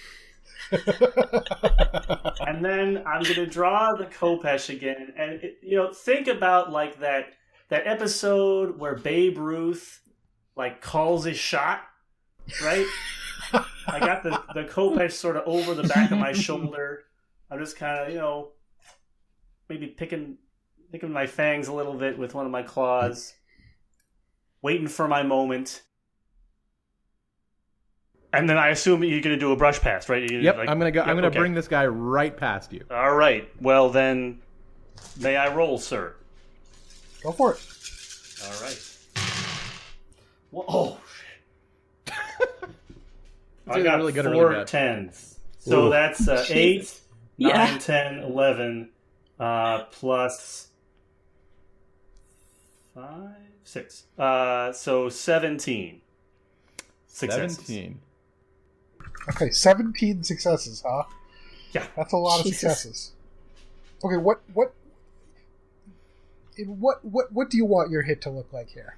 Speaker 5: And then I'm going to draw the Kopesh again. And, think about like that episode where Babe Ruth like calls his shot, right? I got the Kopesh sort of over the back of my shoulder. I'm just kind of, maybe picking my fangs a little bit with one of my claws, waiting for my moment. And then I assume you're going to do a brush pass, right?
Speaker 7: Yep, I'm going to go. I'm going to bring this guy right past you.
Speaker 5: All right. Well, then, may I roll, sir?
Speaker 3: Go for it.
Speaker 5: All right. Well, oh, shit. I got really 4 10s. So that's 8, 9, 10, 11, plus 5. 6. So 17 successes.
Speaker 7: 17.
Speaker 3: Okay, 17 successes, huh?
Speaker 5: Yeah.
Speaker 3: That's a lot of successes. Okay, what do you want your hit to look like here?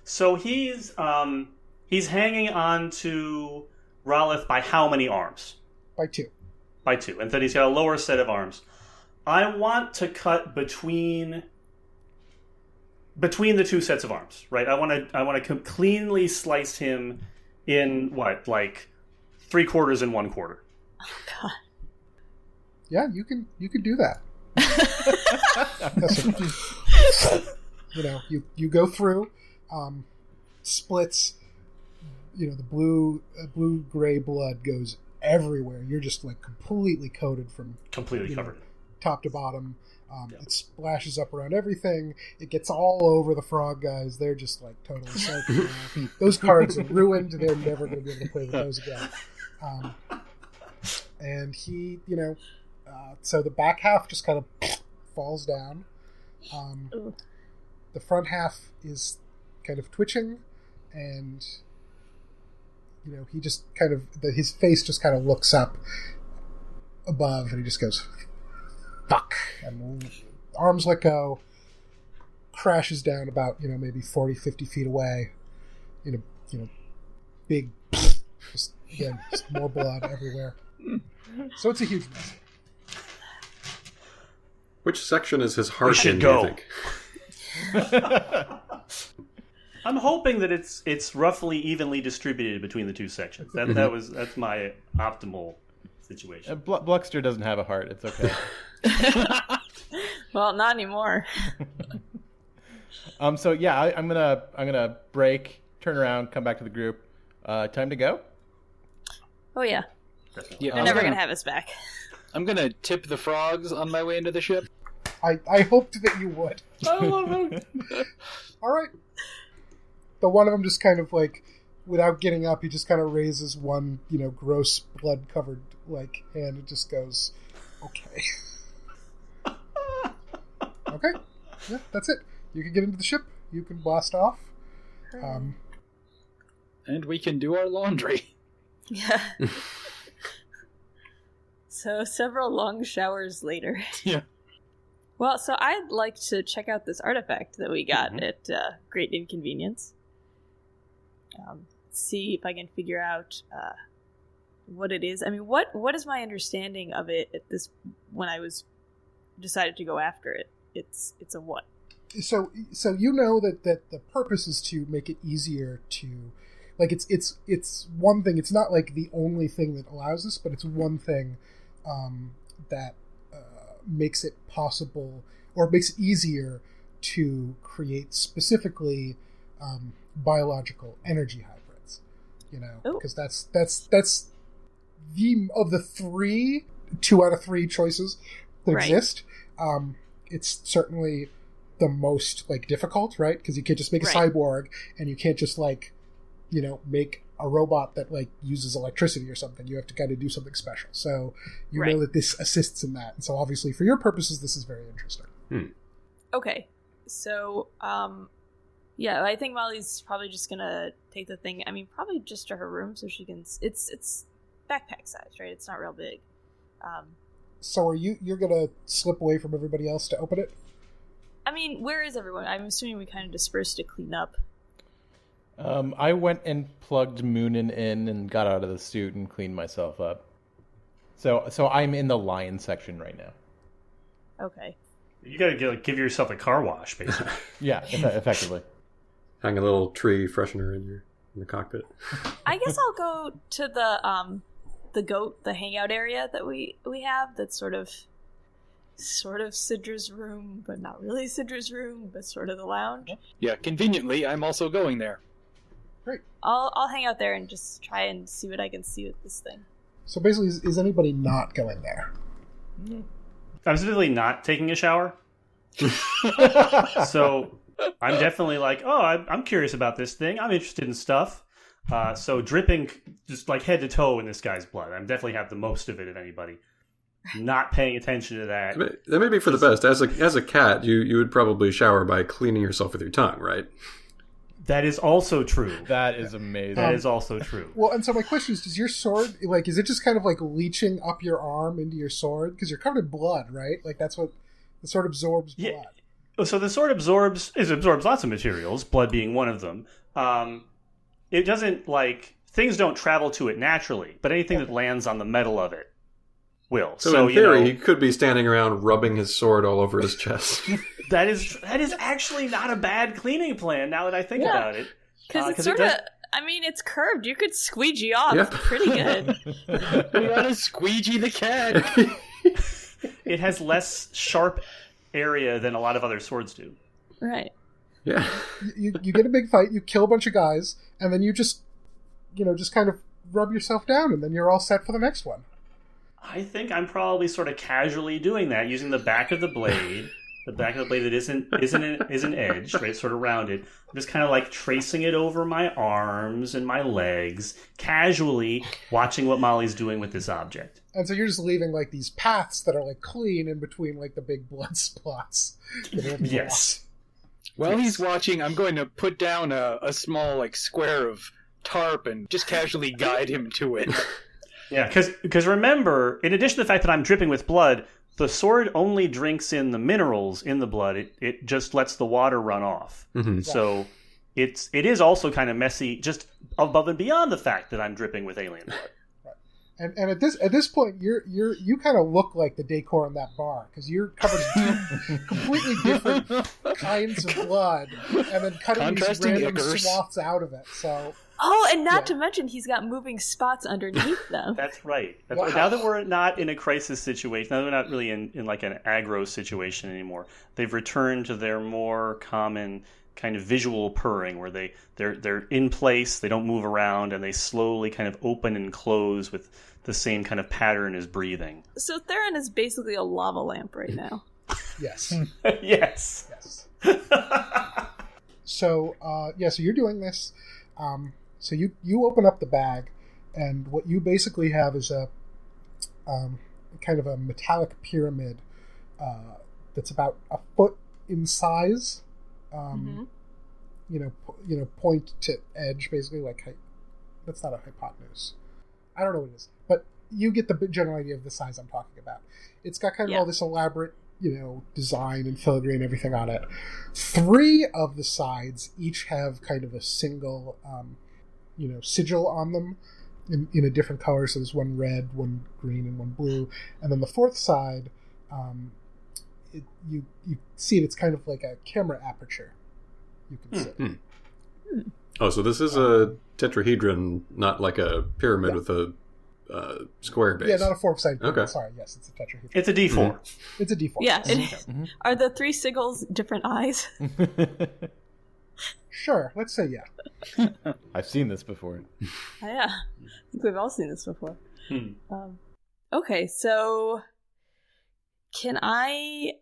Speaker 5: So he's hanging on to Ralith by how many arms?
Speaker 3: By 2.
Speaker 5: By 2. And then he's got a lower set of arms. I want to cut between the two sets of arms, right? I want to cleanly slice him in like 3/4 and 1/4.
Speaker 4: Oh God.
Speaker 3: Yeah, you can do that. You go through, splits. The blue gray blood goes everywhere. You're just like completely coated from
Speaker 5: covered
Speaker 3: top to bottom. It splashes up around everything. It gets all over the frog guys. They're just like totally soaked. Those cards are ruined. They're never going to be able to play with those again. And he, so the back half just kind of falls down. The front half is kind of twitching, and he just kind of his face just kind of looks up above, and he just goes, "Fuck!" and arms let go, crashes down about maybe 40-50 feet away. Big, just more blood everywhere. So it's a huge mess.
Speaker 8: Which section is his heart
Speaker 5: should
Speaker 8: in,
Speaker 5: go.
Speaker 8: do you think?
Speaker 5: I'm hoping that it's roughly evenly distributed between the two sections. That's my optimal situation.
Speaker 7: Bluxter doesn't have a heart. It's okay.
Speaker 4: Well, not anymore.
Speaker 7: So yeah, I'm gonna break, turn around, come back to the group. Time to go.
Speaker 4: Oh yeah.
Speaker 6: Yeah,
Speaker 4: They're never gonna have us back.
Speaker 6: I'm gonna tip the frogs on my way into the ship.
Speaker 3: I hoped that you would.
Speaker 5: I love him.
Speaker 3: All right. The one of them just kind of like, without getting up, he just kind of raises one, gross blood-covered like hand. It just goes, okay. Okay. Yeah, that's it. You can get into the ship. You can blast off.
Speaker 6: And we can do our laundry.
Speaker 4: Yeah. So several long showers later.
Speaker 6: Yeah.
Speaker 4: Well, so I'd like to check out this artifact that we got at great inconvenience. See if I can figure out what it is. I mean, what is my understanding of it at this when I was decided to go after it? It's a what?
Speaker 3: So that the purpose is to make it easier to, like, it's one thing. It's not like the only thing that allows this, but it's one thing that makes it possible, or makes it easier to create specifically biological energy hybrids. Because that's the of the 2 out of 3 choices that exist. It's certainly the most difficult, right? Because you can't just make a cyborg, and you can't just make a robot that uses electricity or something. You have to kind of do something special. So you know that this assists in that. And so obviously for your purposes, this is very interesting.
Speaker 4: Okay. So, yeah, I think Molly's probably just gonna take the thing. I mean, probably just to her room so she can. It's backpack size, right? It's not real big.
Speaker 3: So you're gonna slip away from everybody else to open it?
Speaker 4: I mean, where is everyone? I'm assuming we kind of dispersed to clean up.
Speaker 7: I went and plugged Moonin in and got out of the suit and cleaned myself up. So I'm in the lion section right now.
Speaker 4: Okay.
Speaker 5: You gotta give yourself a car wash, basically.
Speaker 7: Yeah, effectively.
Speaker 8: Hang a little tree freshener in the cockpit.
Speaker 4: I guess I'll go to the hangout area that we have. That's sort of Sidra's room, but not really Sidra's room, but sort of the lounge.
Speaker 6: Yeah, conveniently, I'm also going there.
Speaker 3: Great.
Speaker 4: I'll hang out there and just try and see what I can see with this thing.
Speaker 3: So basically, is anybody not going there?
Speaker 5: I'm specifically not taking a shower. So I'm definitely I'm curious about this thing. I'm interested in stuff. So dripping just head to toe in this guy's blood. I definitely have the most of it of anybody. not paying attention to that.
Speaker 8: That may be for the best. As a cat, you would probably shower by cleaning yourself with your tongue, right?
Speaker 5: That is also true.
Speaker 7: That is amazing.
Speaker 5: That is also true.
Speaker 3: Well, and so my question is, does your sword, like, is it just kind of like leaching up your arm into your sword? Because you're covered in blood, right? Like, that's what the sword absorbs blood.
Speaker 5: Yeah. So the sword absorbs lots of materials, blood being one of them. It doesn't, like, things don't travel to it naturally, but anything that lands on the metal of it will.
Speaker 8: So in theory, he could be standing around rubbing his sword all over his chest.
Speaker 5: That is actually not a bad cleaning plan, now that I think about it.
Speaker 4: Because it's sort of, it's curved. You could squeegee off pretty good.
Speaker 6: We want to squeegee the cat.
Speaker 5: It has less sharp area than a lot of other swords do.
Speaker 4: Right.
Speaker 8: Yeah.
Speaker 3: You get a big fight, you kill a bunch of guys, and then you just kind of rub yourself down, and then you're all set for the next one.
Speaker 5: I think I'm probably sort of casually doing that, using the back of the blade. The back of the blade that isn't edged, right? Sort of rounded. I'm just kind of like tracing it over my arms and my legs, casually watching what Molly's doing with this object.
Speaker 3: And so you're just leaving like these paths that are like clean in between like the big blood spots.
Speaker 5: Yes.
Speaker 6: While he's watching, I'm going to put down a small like square of tarp and just casually guide him to it.
Speaker 5: Yeah, because remember, in addition to the fact that I'm dripping with blood, the sword only drinks in the minerals in the blood. It just lets the water run off.
Speaker 8: Mm-hmm.
Speaker 5: So it is also kind of messy, just above and beyond the fact that I'm dripping with alien blood.
Speaker 3: Right. And at this point, you kind of look like the decor in that bar because you're covered in two completely different kinds of blood, and then cutting these random swaths out of it. So.
Speaker 4: Oh, and not to mention, he's got moving spots underneath them.
Speaker 5: That's right. Right. Now that we're not in a crisis situation, now that we're not really in like an aggro situation anymore, they've returned to their more common kind of visual purring, where they're in place, they don't move around, and they slowly kind of open and close with the same kind of pattern as breathing.
Speaker 4: So Theron is basically a lava lamp right now.
Speaker 3: Yes.
Speaker 5: Yes.
Speaker 3: So so you're doing this. So you open up the bag, and what you basically have is a kind of a metallic pyramid that's about a foot in size. Point to edge, basically, like that's not a hypotenuse. I don't know what it is, but you get the general idea of the size I'm talking about. It's got kind of all this elaborate, design and filigree and everything on it. 3 of the sides each have kind of a single, sigil on them in a different color. So there's one red, one green, and one blue. And then the 4th side, you see it's kind of like a camera aperture. You can see.
Speaker 8: Oh, so this is a tetrahedron, not like a pyramid with a square base.
Speaker 3: Yeah, not a 4-sided pyramid.
Speaker 8: Okay.
Speaker 3: Sorry, yes, it's a tetrahedron.
Speaker 5: It's a D4.
Speaker 3: Mm-hmm. It's a D4.
Speaker 4: Yeah. Are the 3 sigils different eyes?
Speaker 3: Sure, let's say yeah.
Speaker 7: I've seen this before.
Speaker 4: Yeah, I think we've all seen this before. Okay, so can I...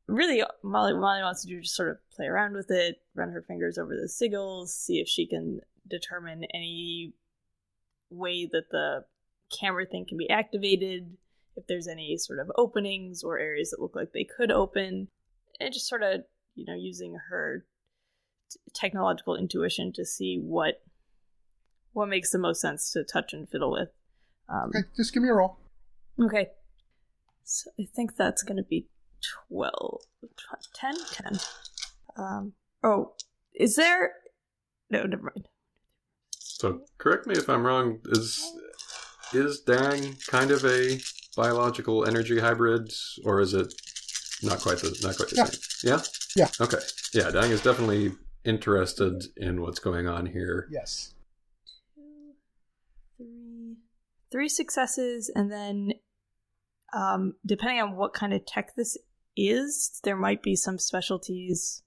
Speaker 4: really, Molly wants to do just sort of play around with it, run her fingers over the sigils, see if she can determine any way that the camera thing can be activated, if there's any sort of openings or areas that look like they could open, and just sort of, using her technological intuition to see what makes the most sense to touch and fiddle with.
Speaker 3: Okay, just give me a roll.
Speaker 4: Okay. So I think that's going to be 10. Is there... No, never mind.
Speaker 8: So, correct me if I'm wrong, is Dang kind of a biological energy hybrid, or is it not quite the same? Yeah?
Speaker 3: Yeah.
Speaker 8: Okay. Yeah, Dang is definitely interested in what's going on here.
Speaker 3: Yes.
Speaker 4: 3 successes, and then depending on what kind of tech this is, there might be some specialties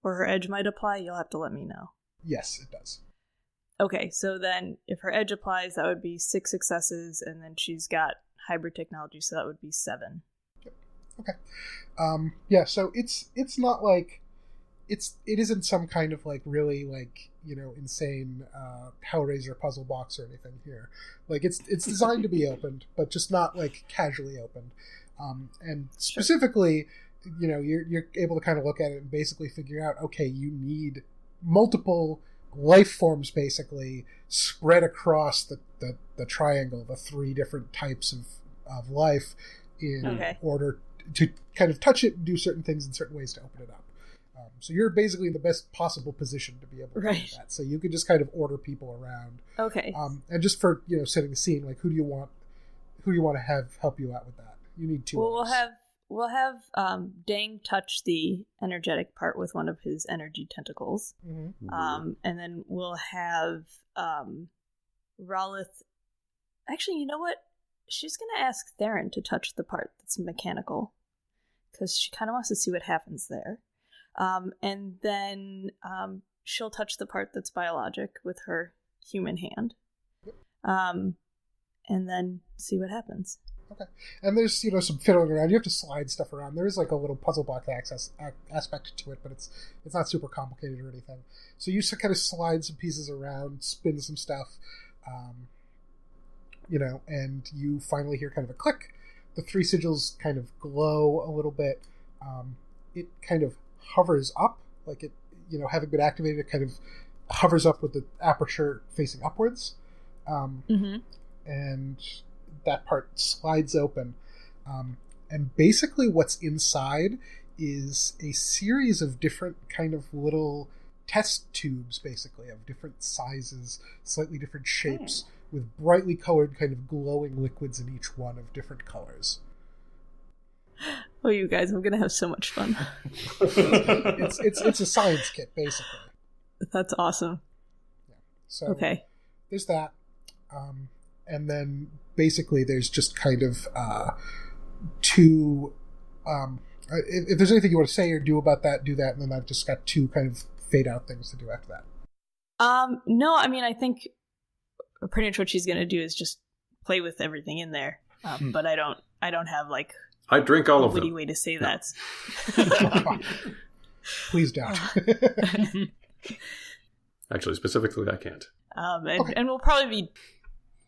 Speaker 4: where her edge might apply. You'll have to let me know.
Speaker 3: Yes, it does.
Speaker 4: Okay, so then if her edge applies, that would be 6 successes, and then she's got hybrid technology, so that would be 7.
Speaker 3: Okay. So it's not like it isn't some kind of like really like, you know, insane Hellraiser puzzle box or anything here. Like it's designed to be opened, but just not like casually opened. And specifically, you know, you're able to kind of look at it and basically figure out, okay, you need multiple life forms basically spread across the triangle, the three different types of life, in order to kind of touch it and do certain things in certain ways to open it up. So you're basically in the best possible position to be able to do that. So you can just kind of order people around.
Speaker 4: Okay.
Speaker 3: And just for, you know, setting the scene, like who do you want to have help you out with that? You need two.
Speaker 4: Well, we'll have Dang touch the energetic part with one of his energy tentacles. Mm-hmm. And then we'll have Rolith. Actually, you know what? She's going to ask Theron to touch the part that's mechanical, because she kind of wants to see what happens there. And then she'll touch the part that's biologic with her human hand. And then see what happens.
Speaker 3: Okay. And there's, you know, some fiddling around. You have to slide stuff around. There is like a little puzzle block aspect to it, but it's not super complicated or anything. So you kind of slide some pieces around, spin some stuff, you know, and you finally hear kind of a click. The three sigils kind of glow a little bit. It kind of hovers up, like it, you know, having been activated, it kind of hovers up with the aperture facing upwards. And that part slides open. And basically what's inside is a series of different kind of little test tubes, basically, of different sizes, slightly different shapes, with brightly colored kind of glowing liquids in each one of different colors.
Speaker 4: Oh, you guys, I'm going to have so much fun.
Speaker 3: It's a science kit, basically.
Speaker 4: That's awesome.
Speaker 3: Yeah. So there's that. And then basically there's just kind of two... if there's anything you want to say or do about that, do that. And then I've just got two kind of fade-out things to do after that.
Speaker 4: No, I mean, I think pretty much what she's going to do is just play with everything in there. But I don't have, like...
Speaker 8: I drink all of them.
Speaker 4: A witty way to say that.
Speaker 3: Please don't.
Speaker 8: Actually, specifically, I can't.
Speaker 4: And we'll probably be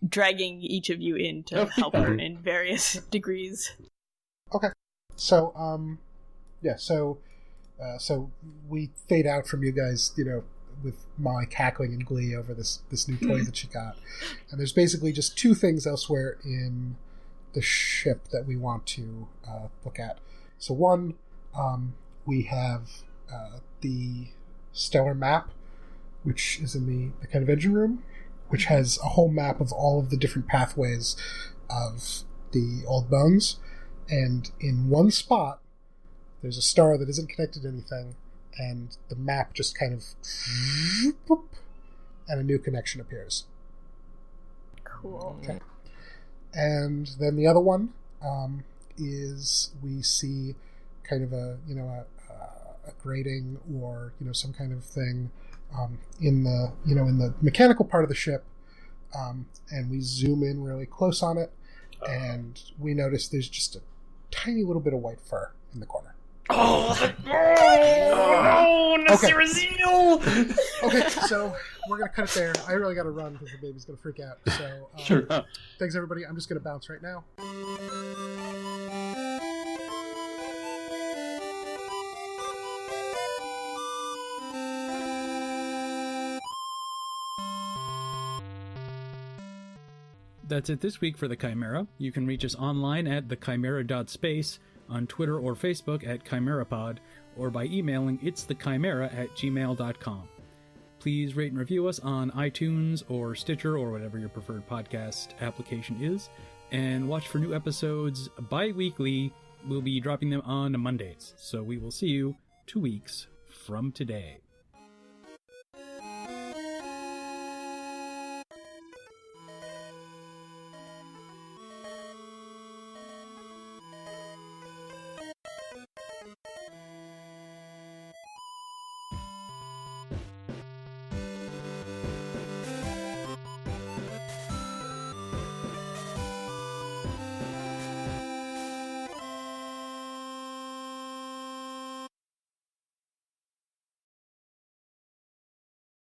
Speaker 4: dragging each of you in to help her in various degrees.
Speaker 3: Okay. So, so we fade out from you guys, you know, with Molly cackling in glee over this new toy that she got. And there's basically just two things elsewhere in the ship that we want to look at. So one, we have the stellar map, which is in the kind of engine room, which has a whole map of all of the different pathways of the old bones. And in one spot, there's a star that isn't connected to anything, and the map just kind of... and a new connection appears.
Speaker 4: Cool.
Speaker 3: Okay. And then the other one is we see kind of a grating or, you know, some kind of thing in the mechanical part of the ship, and we zoom in really close on it, and we notice there's just a tiny little bit of white fur in the corner. Okay, so we're gonna cut it there. I really gotta run because the baby's gonna freak out. So
Speaker 5: sure.
Speaker 3: Thanks everybody. I'm just gonna bounce right now.
Speaker 2: That's it this week for the Chimera. You can reach us online at thechimera.space, on Twitter or Facebook at ChimeraPod, or by emailing itsthechimera@gmail.com. Please rate and review us on iTunes or Stitcher or whatever your preferred podcast application is, and watch for new episodes bi-weekly. We'll be dropping them on Mondays, so we will see you 2 weeks from today.